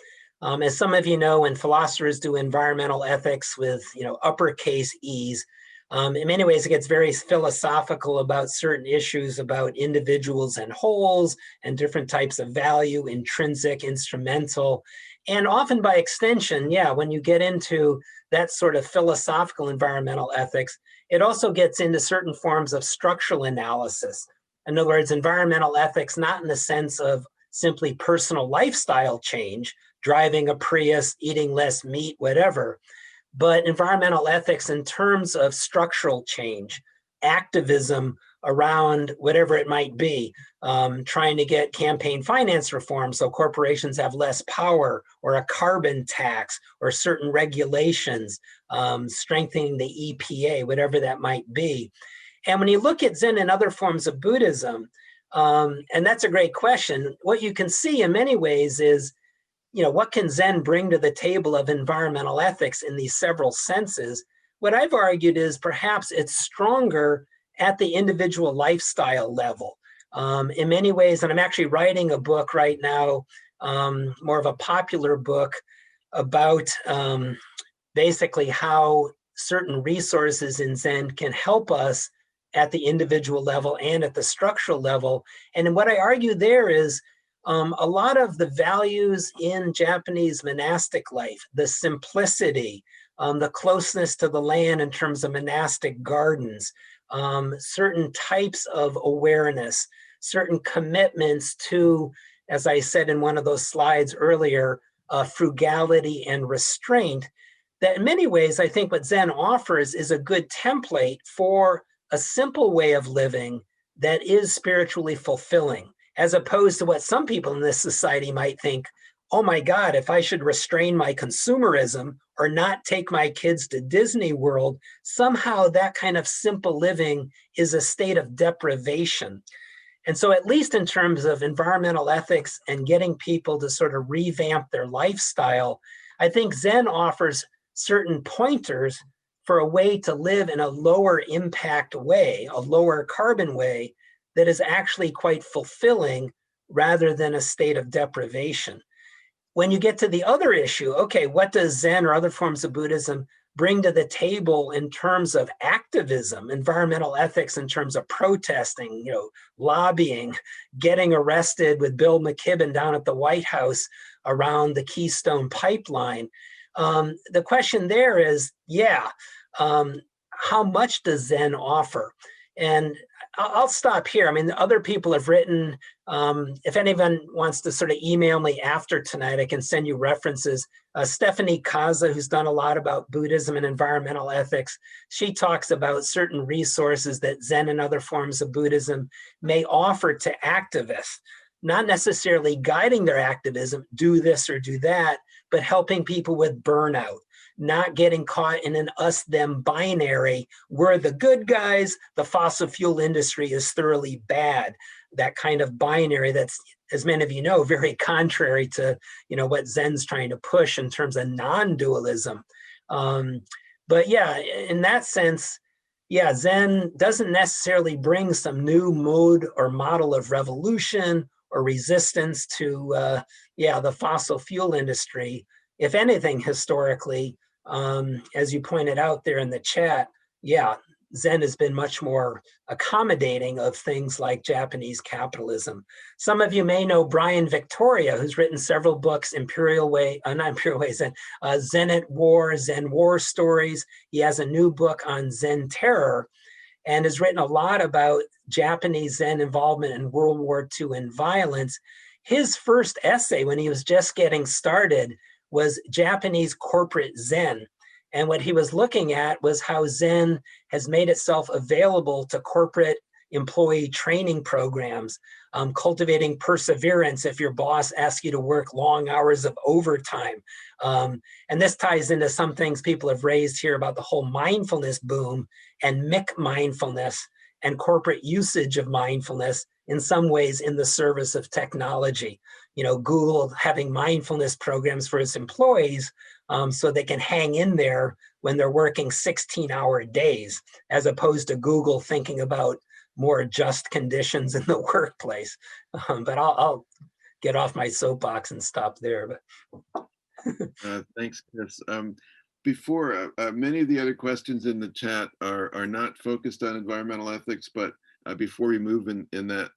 As some of you know, when philosophers do environmental ethics with, uppercase e's, in many ways, it gets very philosophical about certain issues about individuals and wholes and different types of value, intrinsic, instrumental, and often by extension, yeah, when you get into that sort of philosophical environmental ethics, it also gets into certain forms of structural analysis. In other words, environmental ethics, not in the sense of simply personal lifestyle change, driving a Prius, eating less meat, whatever, but environmental ethics in terms of structural change, activism around whatever it might be, trying to get campaign finance reform so corporations have less power, or a carbon tax, or certain regulations, strengthening the EPA, whatever that might be. And when you look at Zen and other forms of Buddhism, and that's a great question, what you can see in many ways is, what can Zen bring to the table of environmental ethics in these several senses? What I've argued is perhaps it's stronger at the individual lifestyle level. In many ways, and I'm actually writing a book right now, more of a popular book about basically how certain resources in Zen can help us at the individual level and at the structural level. And what I argue there is, a lot of the values in Japanese monastic life, the simplicity, the closeness to the land in terms of monastic gardens, certain types of awareness, certain commitments to, as I said in one of those slides earlier, frugality and restraint, that in many ways, I think what Zen offers is a good template for a simple way of living that is spiritually fulfilling, as opposed to what some people in this society might think, oh my God, if I should restrain my consumerism or not take my kids to Disney World, somehow that kind of simple living is a state of deprivation. And so at least in terms of environmental ethics and getting people to sort of revamp their lifestyle, I think Zen offers certain pointers for a way to live in a lower impact way, a lower carbon way that is actually quite fulfilling rather than a state of deprivation. When you get to the other issue, okay, what does Zen or other forms of Buddhism bring to the table in terms of activism, environmental ethics, in terms of protesting, lobbying, getting arrested with Bill McKibben down at the White House around the Keystone Pipeline? The question there is, how much does Zen offer? And I'll stop here. I mean, other people have written, if anyone wants to sort of email me after tonight, I can send you references. Stephanie Kaza, who's done a lot about Buddhism and environmental ethics, she talks about certain resources that Zen and other forms of Buddhism may offer to activists, not necessarily guiding their activism, do this or do that, but helping people with burnout, not getting caught in an us-them binary. We're the good guys, the fossil fuel industry is thoroughly bad. That kind of binary that's, as many of you know, very contrary to what Zen's trying to push in terms of non-dualism. But yeah, in that sense, Zen doesn't necessarily bring some new mode or model of revolution or resistance to the fossil fuel industry. If anything, historically, as you pointed out there in the chat, Zen has been much more accommodating of things like Japanese capitalism. Some of you may know Brian Victoria, who's written several books, Zen at War, Zen War Stories. He has a new book on Zen terror and has written a lot about Japanese Zen involvement in World War II and violence. His first essay when he was just getting started was Japanese corporate Zen. And what he was looking at was how Zen has made itself available to corporate employee training programs, cultivating perseverance if your boss asks you to work long hours of overtime. And this ties into some things people have raised here about the whole mindfulness boom and McMindfulness and corporate usage of mindfulness in some ways in the service of technology. Google having mindfulness programs for its employees so they can hang in there when they're working 16-hour days, as opposed to Google thinking about more just conditions in the workplace. But I'll get off my soapbox and stop there. Thanks, Chris. Before, many of the other questions in the chat are not focused on environmental ethics, but before we move in that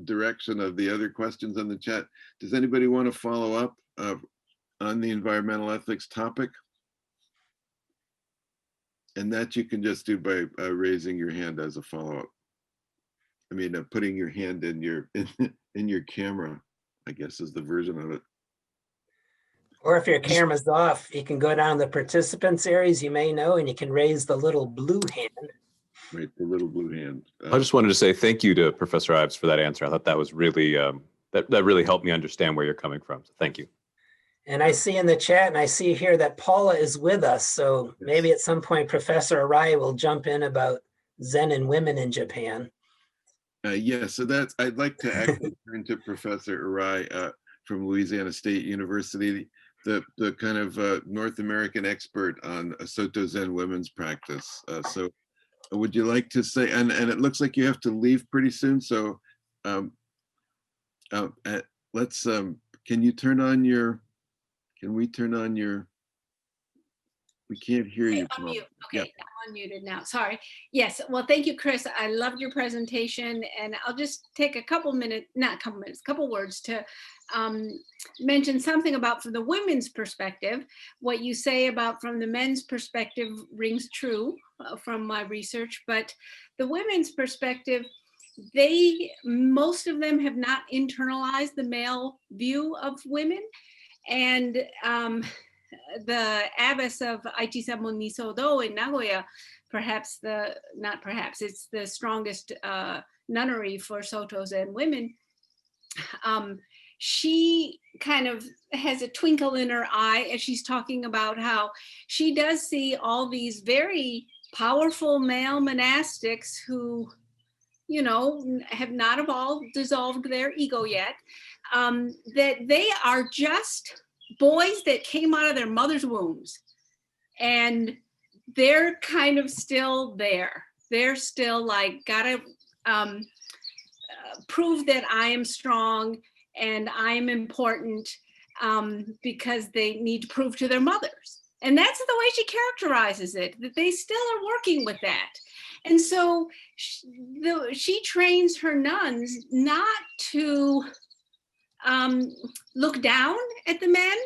direction of the other questions on the chat, does anybody want to follow up on the environmental ethics topic? And that you can just do by raising your hand as a follow-up. I mean, putting your hand in your camera, I guess, is the version of it. Or if your camera's off, you can go down the participants areas, you may know, and you can raise the little blue hand. Right, the little blue hand. I just wanted to say thank you to Professor Ives for that answer. I thought that was really, that really helped me understand where you're coming from. So thank you. And I see in the chat, and I see here that Paula is with us. So maybe at some point, Professor Arai will jump in about Zen and women in Japan. So that's, I'd like to actually turn to Professor Arai from Louisiana State University, the kind of North American expert on Soto Zen women's practice. So would you like to say, and it looks like you have to leave pretty soon. So let's, can you turn on your, can we turn on your, we can't hear you. Okay, I'm unmuted now. Sorry. Yes. Well, thank you, Chris. I loved your presentation, and I'll just take a couple minutes, not a couple minutes, a couple words to mention something about from the women's perspective. What you say about from the men's perspective rings true. from my research, but the women's perspective, most of them have not internalized the male view of women. And the abbess of Aichi-Samon Nisodo in Nagoya, it's the strongest nunnery for Soto Zen women. She kind of has a twinkle in her eye as she's talking about how she does see all these very powerful male monastics who, you know, have not dissolved their ego yet, that they are just boys that came out of their mother's wombs, and they're kind of still there. They're still like, gotta prove that I am strong and I am important, because they need to prove to their mothers. And that's the way she characterizes it, that they still are working with that. And so she trains her nuns not to look down at the men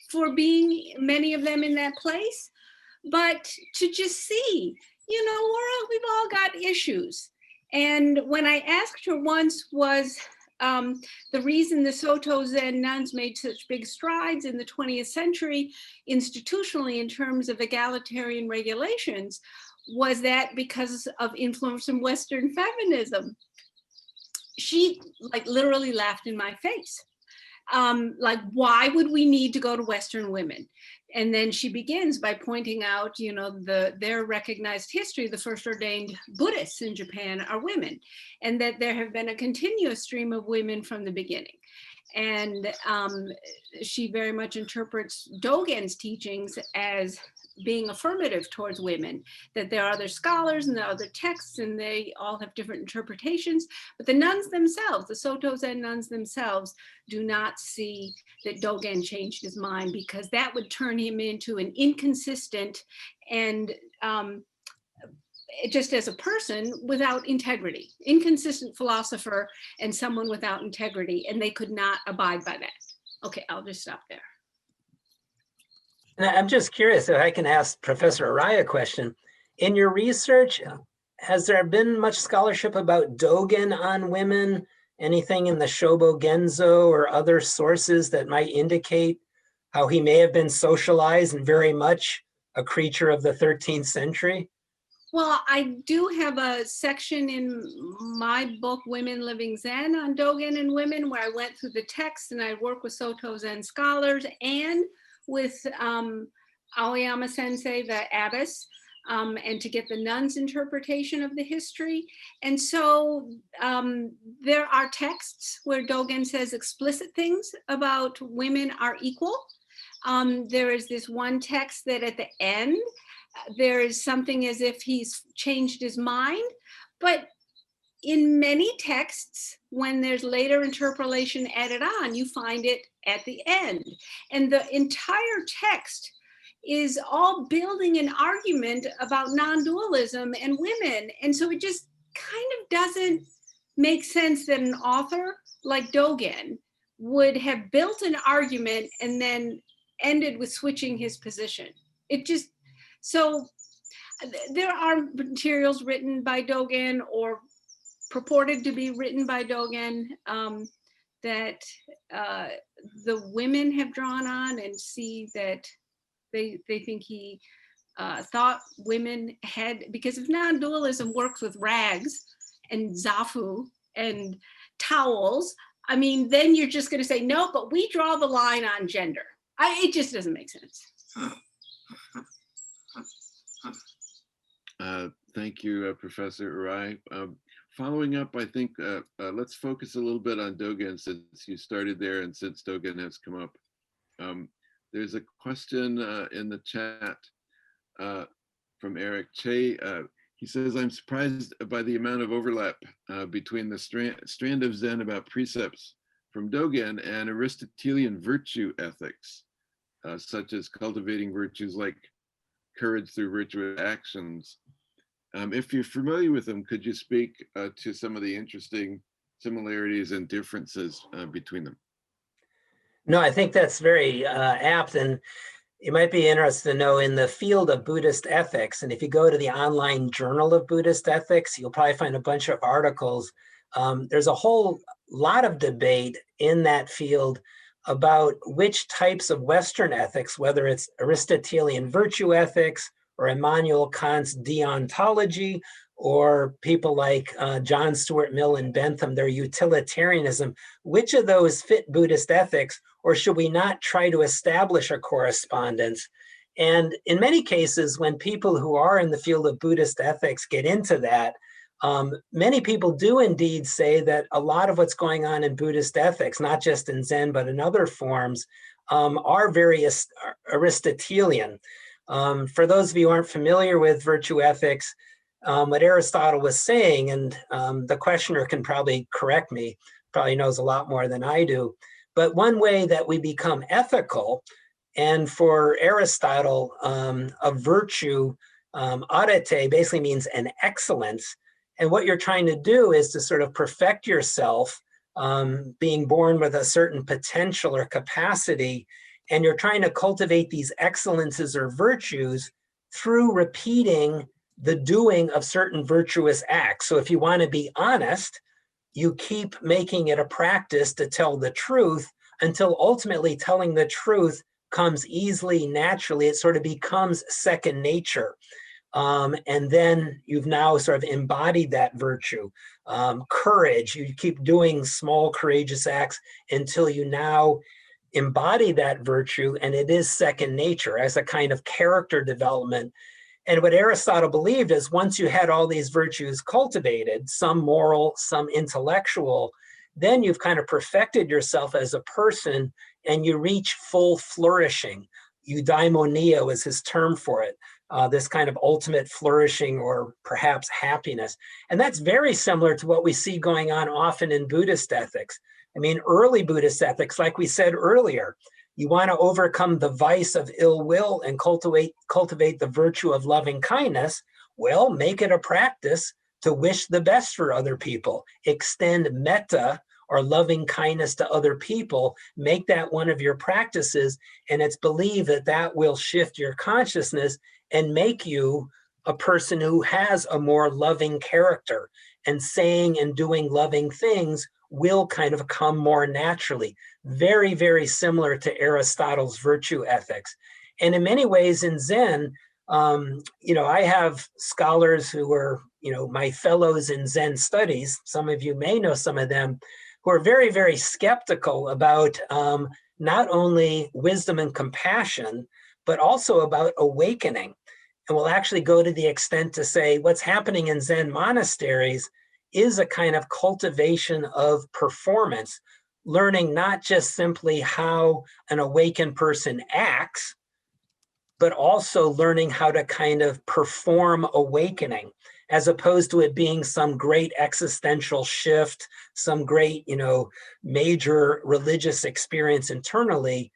for being, many of them, in that place, but to just see, you know, we've all got issues. And when I asked her once, was the reason the Soto Zen nuns made such big strides in the 20th century institutionally in terms of egalitarian regulations, was that because of influence from Western feminism? She like literally laughed in my face. Like, why would we need to go to Western women? And then she begins by pointing out, you know, their recognized history. The first ordained Buddhists in Japan are women, and that there have been a continuous stream of women from the beginning. And she very much interprets Dogen's teachings as being affirmative towards women, that there are other scholars and there are other texts and they all have different interpretations, but the nuns themselves, the Soto Zen nuns themselves, do not see that Dogen changed his mind, because that would turn him into an inconsistent and just as a person without integrity, inconsistent philosopher and someone without integrity, and they could not abide by that. Okay, I'll just stop there. And I'm just curious if I can ask Professor Arai a question. In your research, has there been much scholarship about Dogen on women? Anything in the Shobo Genzo or other sources that might indicate how he may have been socialized and very much a creature of the 13th century? Well, I do have a section in my book, Women Living Zen, on Dogen and women, where I went through the text and I worked with Soto Zen scholars and with Aoyama Sensei, the abbess, and to get the nuns' interpretation of the history. And so there are texts where Dogen says explicit things about women are equal. There is this one text that at the end, there is something as if he's changed his mind, but in many texts, when there's later interpolation added on, you find it at the end. And the entire text is all building an argument about non-dualism and women. And so it just kind of doesn't make sense that an author like Dogen would have built an argument and then ended with switching his position. It just, so there are materials written by Dogen or purported to be written by Dogen that the women have drawn on and see that they think he thought women had, because if non-dualism works with rags and zafu and towels, I mean, then you're just going to say, no, but we draw the line on gender. It just doesn't make sense. Thank you, Professor Arai. Following up, I think let's focus a little bit on Dogen, since you started there and since Dogen has come up. There's a question in the chat from Eric Che. He says, I'm surprised by the amount of overlap between the strand of Zen about precepts from Dogen and Aristotelian virtue ethics, such as cultivating virtues like courage through virtuous actions. If you're familiar with them, could you speak to some of the interesting similarities and differences between them? No, I think that's very apt. And You might be interested to know in the field of Buddhist ethics, and if you go to the online journal of Buddhist ethics, you'll probably find a bunch of articles. There's a whole lot of debate in that field about which types of Western ethics, whether it's Aristotelian virtue ethics or Immanuel Kant's deontology, or people like John Stuart Mill and Bentham, their utilitarianism, which of those fit Buddhist ethics, or should we not try to establish a correspondence? And in many cases, when people who are in the field of Buddhist ethics get into that, many people do indeed say that a lot of what's going on in Buddhist ethics, not just in Zen, but in other forms, are very Aristotelian. For those of you who aren't familiar with virtue ethics, what Aristotle was saying, and the questioner can probably correct me, probably knows a lot more than I do, but one way that we become ethical, and for Aristotle, a virtue, arete, basically means an excellence. And what you're trying to do is to sort of perfect yourself, being born with a certain potential or capacity, and you're trying to cultivate these excellences or virtues through repeating the doing of certain virtuous acts. So if you want to be honest, you keep making it a practice to tell the truth until ultimately telling the truth comes easily, naturally. It sort of becomes second nature. And then you've now sort of embodied that virtue. Courage, you keep doing small courageous acts until you now embody that virtue, and it is second nature as a kind of character development. And what Aristotle believed is once you had all these virtues cultivated, some moral, some intellectual, then you've kind of perfected yourself as a person and you reach full flourishing. Eudaimonia was his term for it, this kind of ultimate flourishing or perhaps happiness. And that's very similar to what we see going on often in Buddhist ethics. I mean, early Buddhist ethics, like we said earlier, you want to overcome the vice of ill will and cultivate the virtue of loving kindness. Well, make it a practice to wish the best for other people. Extend metta or loving kindness to other people. Make that one of your practices. And it's believed that that will shift your consciousness and make you a person who has a more loving character. And saying and doing loving things will kind of come more naturally. Very, very similar to Aristotle's virtue ethics. And in many ways in Zen, I have scholars who are, my fellows in Zen studies. Some of you may know some of them who are very, very skeptical about not only wisdom and compassion, but also about awakening. And will actually go to the extent to say what's happening in Zen monasteries is a kind of cultivation of performance, learning not just simply how an awakened person acts, but also learning how to kind of perform awakening, as opposed to it being some great existential shift, some great, major religious experience internally.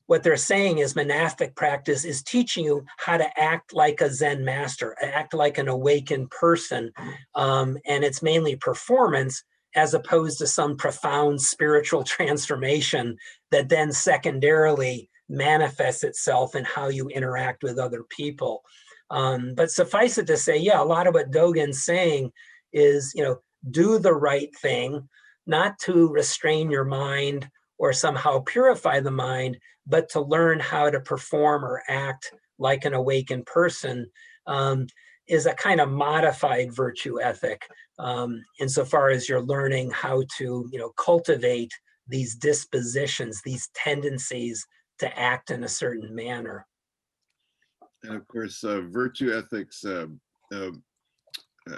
What they're saying is monastic practice is teaching you how to act like a Zen master, act like an awakened person. And it's mainly performance as opposed to some profound spiritual transformation that then secondarily manifests itself in how you interact with other people. But suffice it to say, a lot of what Dögen's saying is, do the right thing, not to restrain your mind or somehow purify the mind, but to learn how to perform or act like an awakened person, is a kind of modified virtue ethic, insofar as you're learning how to, cultivate these dispositions, these tendencies to act in a certain manner. And of course, virtue ethics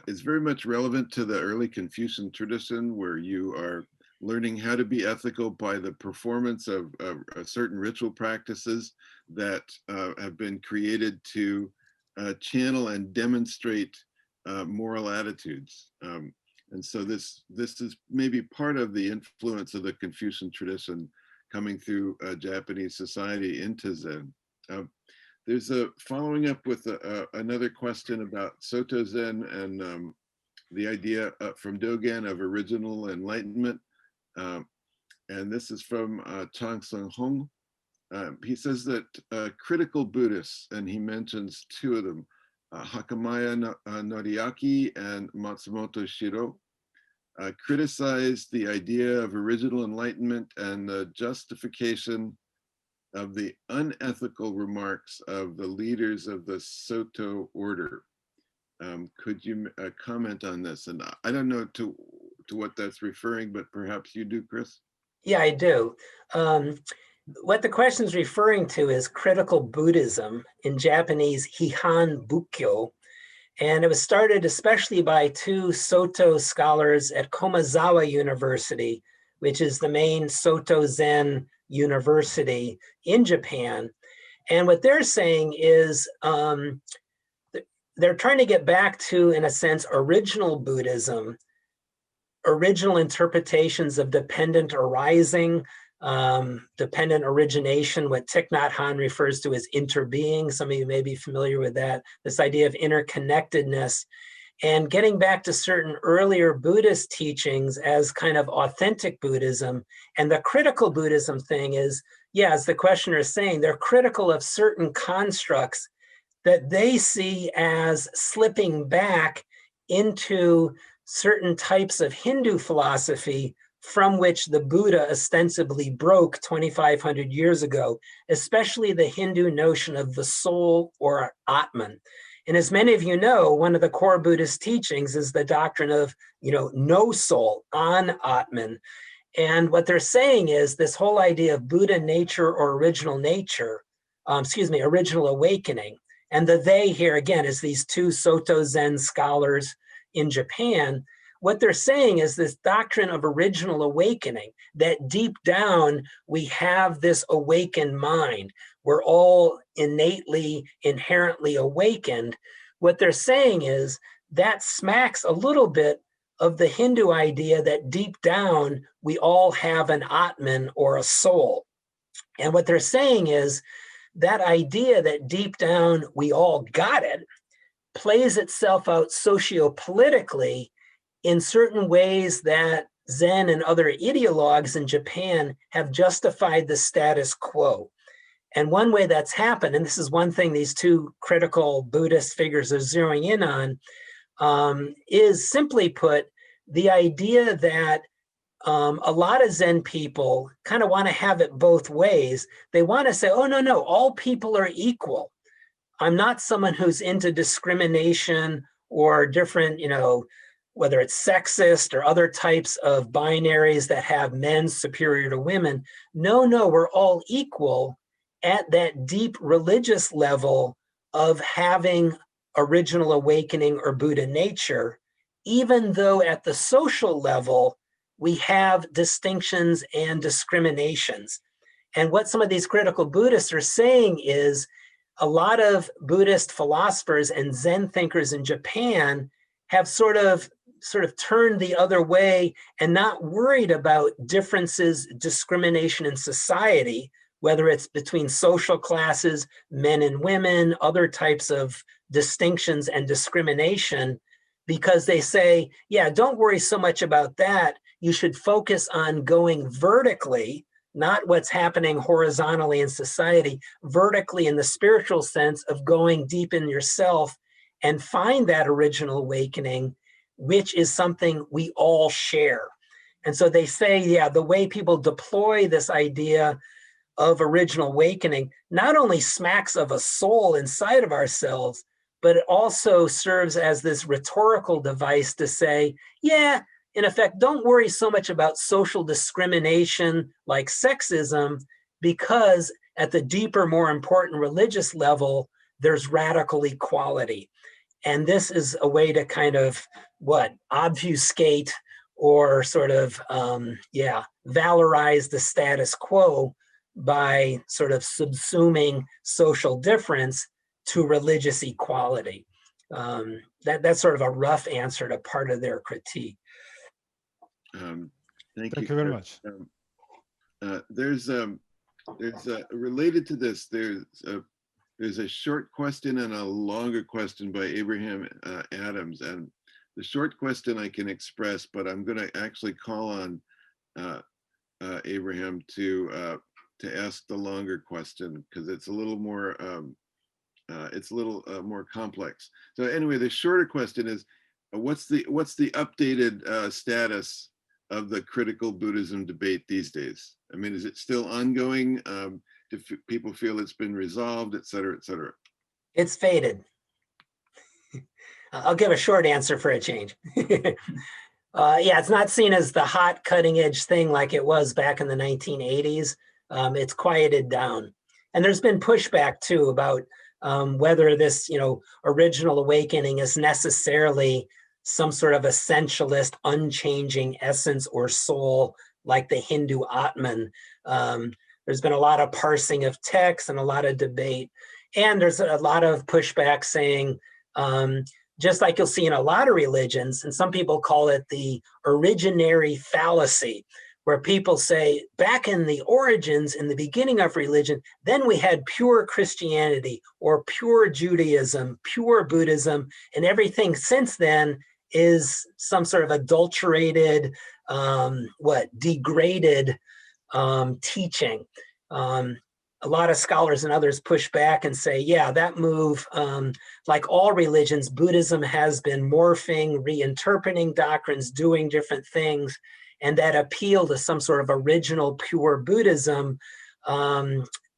is very much relevant to the early Confucian tradition, where you are learning how to be ethical by the performance of certain ritual practices that have been created to channel and demonstrate moral attitudes. And so this is maybe part of the influence of the Confucian tradition coming through Japanese society into Zen. There's a following up with another question about Soto Zen and the idea from Dögen of original enlightenment. And this is from Chang Sung Hong. He says that critical Buddhists, and he mentions two of them, Hakamaya Noriaki and Matsumoto Shiro, criticized the idea of original enlightenment and the justification of the unethical remarks of the leaders of the Soto order. Could you comment on this? And I don't know to what that's referring, but perhaps you do, Chris? Yeah, I do. What the question is referring to is critical Buddhism, in Japanese, Hihan Bukkyo. And it was started especially by two Soto scholars at Komazawa University, which is the main Soto Zen university in Japan. And what they're saying is they're trying to get back to, in a sense, original Buddhism, original interpretations of dependent arising, dependent origination, what Thich Nhat Hanh refers to as interbeing. Some of you may be familiar with that, this idea of interconnectedness, and getting back to certain earlier Buddhist teachings as kind of authentic Buddhism. And the critical Buddhism thing is, yeah, as the questioner is saying, they're critical of certain constructs that they see as slipping back into certain types of Hindu philosophy from which the Buddha ostensibly broke 2,500 years ago, especially the Hindu notion of the soul or Atman. And as many of you know, one of the core Buddhist teachings is the doctrine of, no soul, an-Atman. And what they're saying is this whole idea of Buddha nature or original nature, original awakening. And the they here, again, is these two Soto Zen scholars in Japan. What they're saying is this doctrine of original awakening, that deep down we have this awakened mind. We're all innately, inherently awakened. What they're saying is that smacks a little bit of the Hindu idea that deep down we all have an Atman or a soul. And what they're saying is that idea that deep down we all got it plays itself out sociopolitically in certain ways that Zen and other ideologues in Japan have justified the status quo. And one way that's happened, and this is one thing these two critical Buddhist figures are zeroing in on, is simply put, the idea that a lot of Zen people kind of want to have it both ways. They want to say, oh, no, all people are equal. I'm not someone who's into discrimination or different, whether it's sexist or other types of binaries that have men superior to women. No, we're all equal at that deep religious level of having original awakening or Buddha nature, even though at the social level, we have distinctions and discriminations. And what some of these critical Buddhists are saying is a lot of Buddhist philosophers and Zen thinkers in Japan have sort of turned the other way and not worried about differences, discrimination in society, whether it's between social classes, men and women, other types of distinctions and discrimination, because they say, yeah, don't worry so much about that. You should focus on going vertically, not what's happening horizontally in society, vertically in the spiritual sense of going deep in yourself and find that original awakening, which is something we all share. And so they say, yeah, the way people deploy this idea of original awakening not only smacks of a soul inside of ourselves, but it also serves as this rhetorical device to say, yeah, in effect, don't worry so much about social discrimination like sexism, because at the deeper, more important religious level, there's radical equality. And this is a way to kind of, obfuscate or sort of, valorize the status quo by sort of subsuming social difference to religious equality. That's sort of a rough answer to part of their critique. Thank you very much. There's related to this, there's a short question and a longer question by Abraham Adams. And the short question I can express, but I'm going to actually call on Abraham to to ask the longer question because it's a little more more complex. So anyway, the shorter question is, what's the updated status of the critical Buddhism debate these days? I mean, is it still ongoing? Do people feel it's been resolved, et cetera, et cetera? It's faded. I'll give a short answer for a change. Yeah, it's not seen as the hot cutting edge thing like it was back in the 1980s. It's quieted down. And there's been pushback too about whether this, original awakening is necessarily some sort of essentialist, unchanging essence or soul like the Hindu Atman. There's been a lot of parsing of texts and a lot of debate. And there's a lot of pushback saying, just like you'll see in a lot of religions, and some people call it the originary fallacy, where people say, back in the origins, in the beginning of religion, then we had pure Christianity or pure Judaism, pure Buddhism, and everything since then is some sort of adulterated, degraded teaching. A lot of scholars and others push back and say, yeah, that move, like all religions, Buddhism has been morphing, reinterpreting doctrines, doing different things, and that appeal to some sort of original pure Buddhism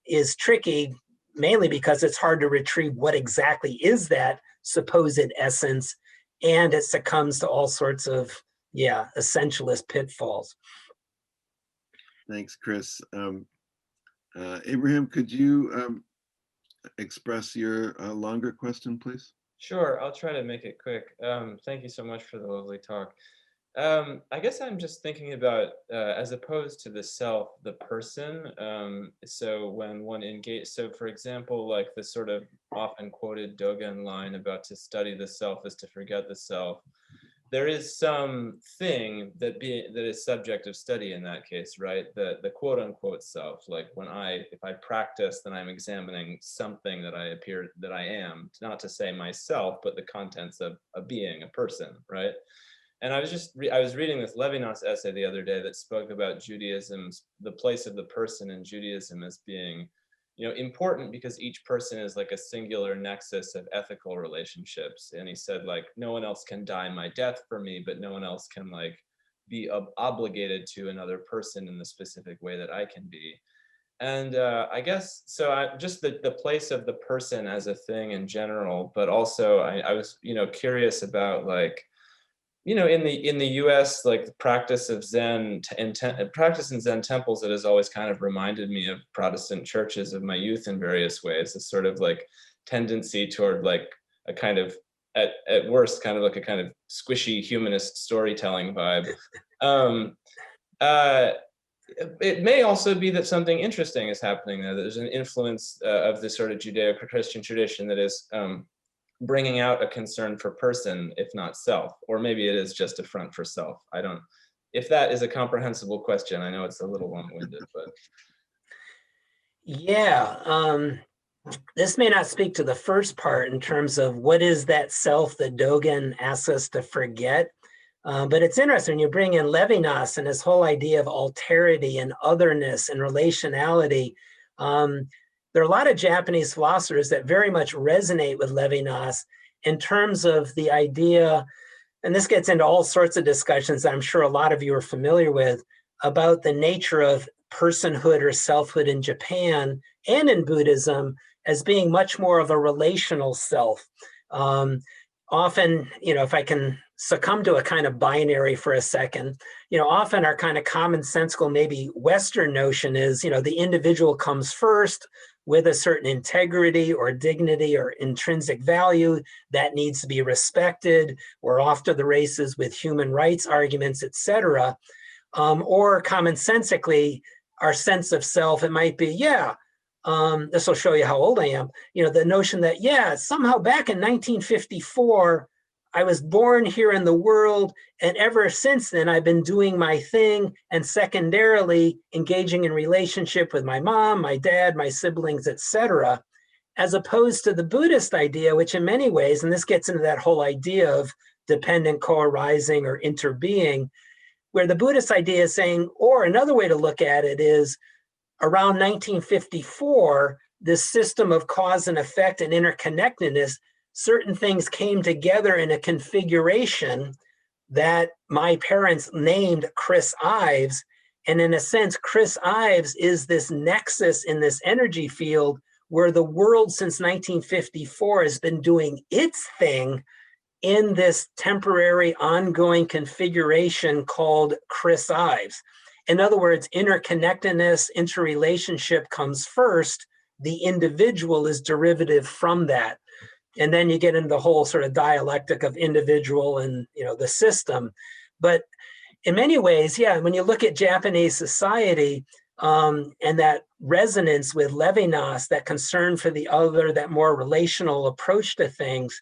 is tricky, mainly because it's hard to retrieve what exactly is that supposed essence, and it succumbs to all sorts of, essentialist pitfalls. Thanks, Chris. Abraham, could you express your longer question, please? Sure, I'll try to make it quick. Thank you so much for the lovely talk. I guess I'm just thinking about, as opposed to the self, the person. So when one so for example, like the sort of often quoted Dögen line about to study the self is to forget the self. There is some thing that is subject of study in that case, right? The quote unquote self, like if I practice, then I'm examining something that I am, not to say myself, but the contents of a being, a person, right? And I was reading this Levinas essay the other day that spoke about Judaism's, the place of the person in Judaism as being, important because each person is like a singular nexus of ethical relationships. And he said, like, no one else can die my death for me, but no one else can like be obligated to another person in the specific way that I can be. And I guess, so just the place of the person as a thing in general, but also I was, curious about like, in the U.S., like the practice of Zen practice in Zen temples, it has always kind of reminded me of Protestant churches of my youth in various ways. This sort of like tendency toward like a kind of, at worst, kind of like a kind of squishy humanist storytelling vibe. It may also be that something interesting is happening there. There's an influence of this sort of Judeo-Christian tradition that is bringing out a concern for person, if not self, or maybe it is just a front for self. If that is a comprehensible question, I know it's a little long-winded, but. Yeah, this may not speak to the first part in terms of what is that self that Dögen asks us to forget. But it's interesting, you bring in Levinas and his whole idea of alterity and otherness and relationality. There are a lot of Japanese philosophers that very much resonate with Levinas in terms of the idea, and this gets into all sorts of discussions that I'm sure a lot of you are familiar with, about the nature of personhood or selfhood in Japan and in Buddhism as being much more of a relational self. Often, if I can succumb to a kind of binary for a second, often our kind of commonsensical, maybe Western notion is, the individual comes first with a certain integrity or dignity or intrinsic value that needs to be respected. We're off to the races with human rights arguments, etc. Or commonsensically, our sense of self, it might be, this will show you how old I am. The notion that, somehow back in 1954, I was born here in the world, and ever since then, I've been doing my thing and secondarily engaging in relationship with my mom, my dad, my siblings, etc., as opposed to the Buddhist idea, which in many ways, and this gets into that whole idea of dependent co-arising or interbeing, where the Buddhist idea is saying, or another way to look at it is, around 1954, this system of cause and effect and interconnectedness, certain things came together in a configuration that my parents named Chris Ives. And in a sense, Chris Ives is this nexus in this energy field where the world since 1954 has been doing its thing in this temporary ongoing configuration called Chris Ives. In other words, interconnectedness, interrelationship comes first. The individual is derivative from that. And then you get into the whole sort of dialectic of individual and, you know, the system. But in many ways, yeah, when you look at Japanese society and that resonance with Levinas, that concern for the other, that more relational approach to things,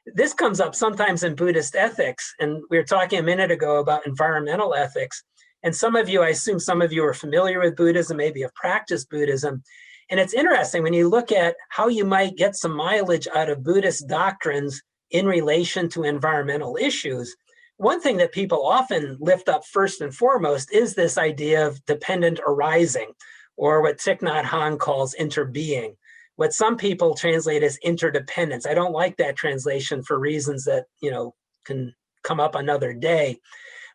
this comes up sometimes in Buddhist ethics. And we were talking a minute ago about environmental ethics. And some of you, I assume some of you are familiar with Buddhism, maybe have practiced Buddhism. And it's interesting when you look at how you might get some mileage out of Buddhist doctrines in relation to environmental issues. One thing that people often lift up first and foremost is this idea of dependent arising, or what Thich Nhat Hanh calls interbeing, what some people translate as interdependence. I don't like that translation for reasons that, you know, can come up another day.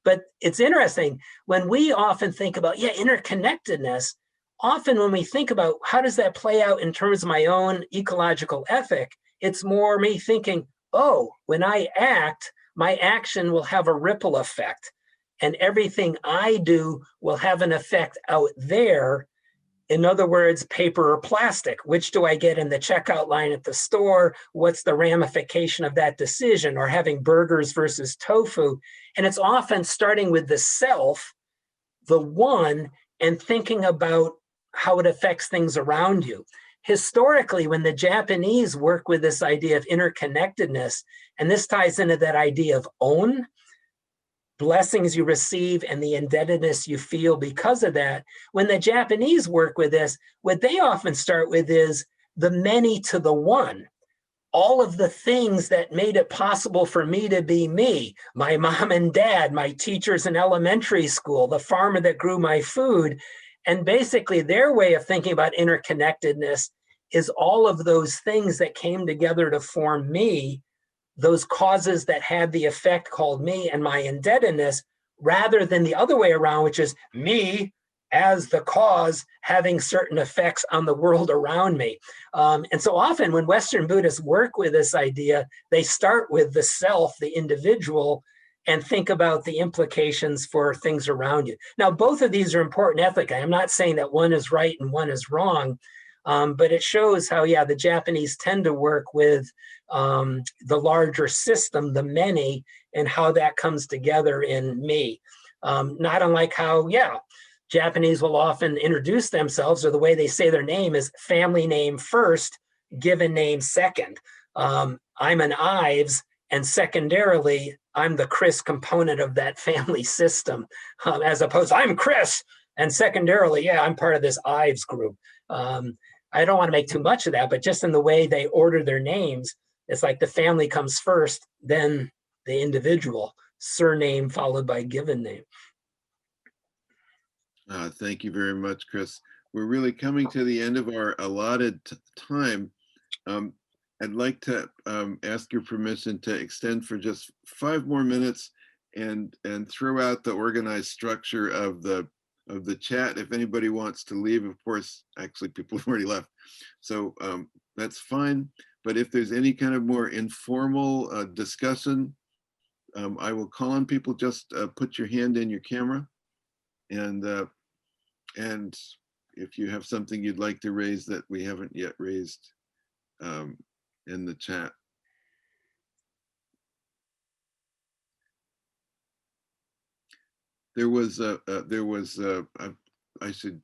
But it's interesting when we often think about, interconnectedness, often when we think about how does that play out in terms of my own ecological ethic, it's more me thinking, oh, when I act, my action will have a ripple effect, and everything I do will have an effect out there. In other words, paper or plastic, which do I get in the checkout line at the store? What's the ramification of that decision? Or having burgers versus tofu. And it's often starting with the self, the one, and thinking about how it affects things around you. Historically, when the Japanese work with this idea of interconnectedness, and this ties into that idea of own, blessings you receive and the indebtedness you feel because of that. When the Japanese work with this, what they often start with is the many to the one. All of the things that made it possible for me to be me, my mom and dad, my teachers in elementary school, the farmer that grew my food. And basically their way of thinking about interconnectedness is all of those things that came together to form me, those causes that had the effect called me and my indebtedness, rather than the other way around, which is me as the cause having certain effects on the world around me. And so often when Western Buddhists work with this idea, they start with the self, the individual, and think about the implications for things around you. Now, both of these are important ethically. I'm not saying that one is right and one is wrong, but it shows how, the Japanese tend to work with the larger system, the many, and how that comes together in me. Not unlike how, Japanese will often introduce themselves, or the way they say their name is family name first, given name second. I'm an Ives, and secondarily, I'm the Chris component of that family system, as opposed to I'm Chris, and secondarily, I'm part of this Ives group. I don't want to make too much of that, but just in the way they order their names, it's like the family comes first, then the individual, surname followed by given name. Thank you very much, Chris. We're really coming to the end of our allotted time. I'd like to ask your permission to extend for just 5 more minutes and throw out the organized structure of the chat. If anybody wants to leave, of course, actually people have already left, so that's fine. But if there's any kind of more informal discussion, I will call on people. Just put your hand in your camera, and if you have something you'd like to raise that we haven't yet raised in the chat. I should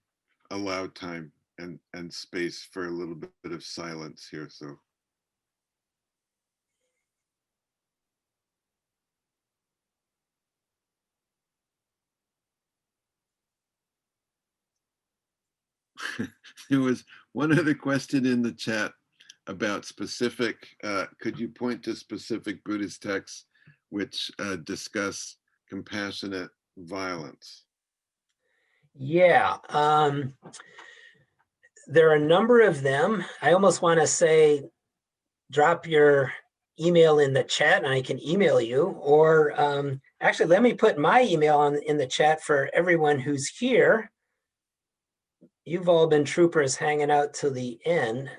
allow time and space for a little bit of silence here. So. There was one other question in the chat about specific, could you point to specific Buddhist texts which discuss compassionate violence? Yeah, there are a number of them. I almost want to say, drop your email in the chat and I can email you, or actually let me put my email in the chat for everyone who's here. You've all been troopers hanging out till the end.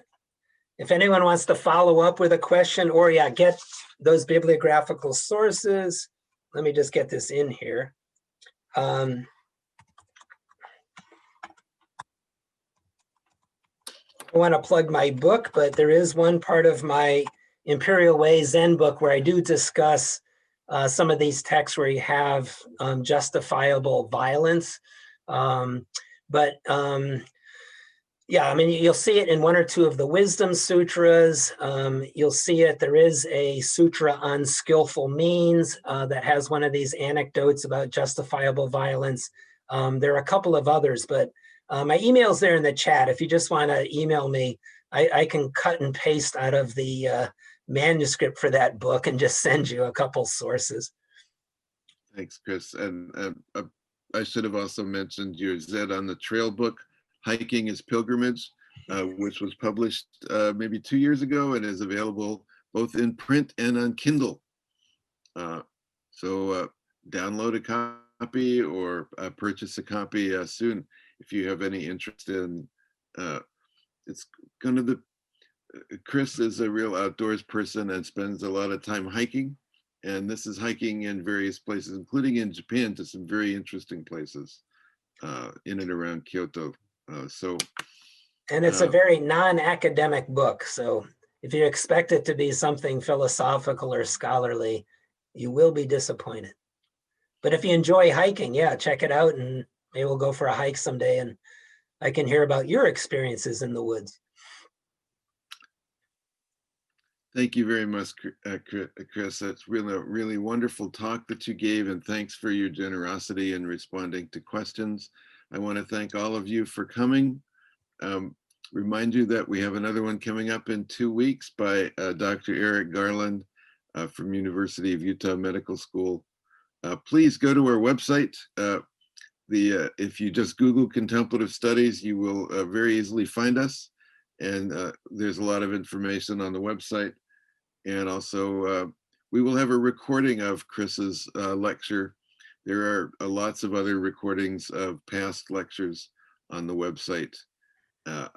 If anyone wants to follow up with a question or get those bibliographical sources, let me just get this in here. I want to plug my book, but there is one part of my Imperial Way Zen book where I do discuss some of these texts where you have justifiable violence. Yeah, I mean, you'll see it in one or two of the wisdom sutras. You'll see it. There is a sutra on skillful means that has one of these anecdotes about justifiable violence. There are a couple of others, but my email's there in the chat. If you just want to email me, I can cut and paste out of the manuscript for that book and just send you a couple sources. Thanks, Chris. And I should have also mentioned your Zen on the Trail book, Hiking is Pilgrimage, which was published maybe 2 years ago and is available both in print and on Kindle. So download a copy or purchase a copy soon if you have any interest in. It's kind of Chris is a real outdoors person and spends a lot of time hiking. And this is hiking in various places, including in Japan, to some very interesting places in and around Kyoto. And it's a very non-academic book. So if you expect it to be something philosophical or scholarly, you will be disappointed. But if you enjoy hiking, check it out and maybe we'll go for a hike someday and I can hear about your experiences in the woods. Thank you very much, Chris. That's really a really wonderful talk that you gave, and thanks for your generosity in responding to questions. I want to thank all of you for coming. Remind you that we have another one coming up in 2 weeks by Dr. Eric Garland from University of Utah Medical School. Please go to our website. If you just Google Contemplative Studies, you will very easily find us. And there's a lot of information on the website. And also, we will have a recording of Chris's lecture. There are lots of other recordings of past lectures on the website. I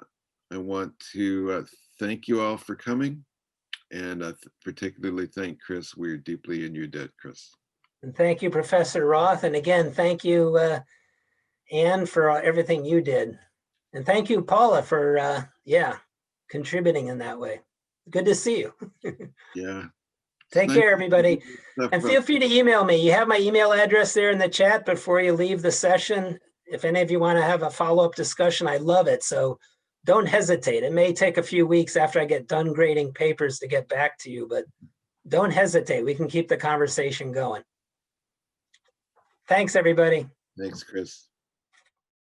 want to thank you all for coming, and particularly thank Chris. We're deeply in your debt, Chris. And thank you, Professor Roth. And again, thank you, Anne, for everything you did. And thank you, Paula, for, contributing in that way. Good to see you. Yeah. Take care, everybody. And feel free to email me. You have my email address there in the chat before you leave the session. If any of you want to have a follow-up discussion, I love it. So don't hesitate. It may take a few weeks after I get done grading papers to get back to you, but don't hesitate. We can keep the conversation going. Thanks, everybody. Thanks, Chris.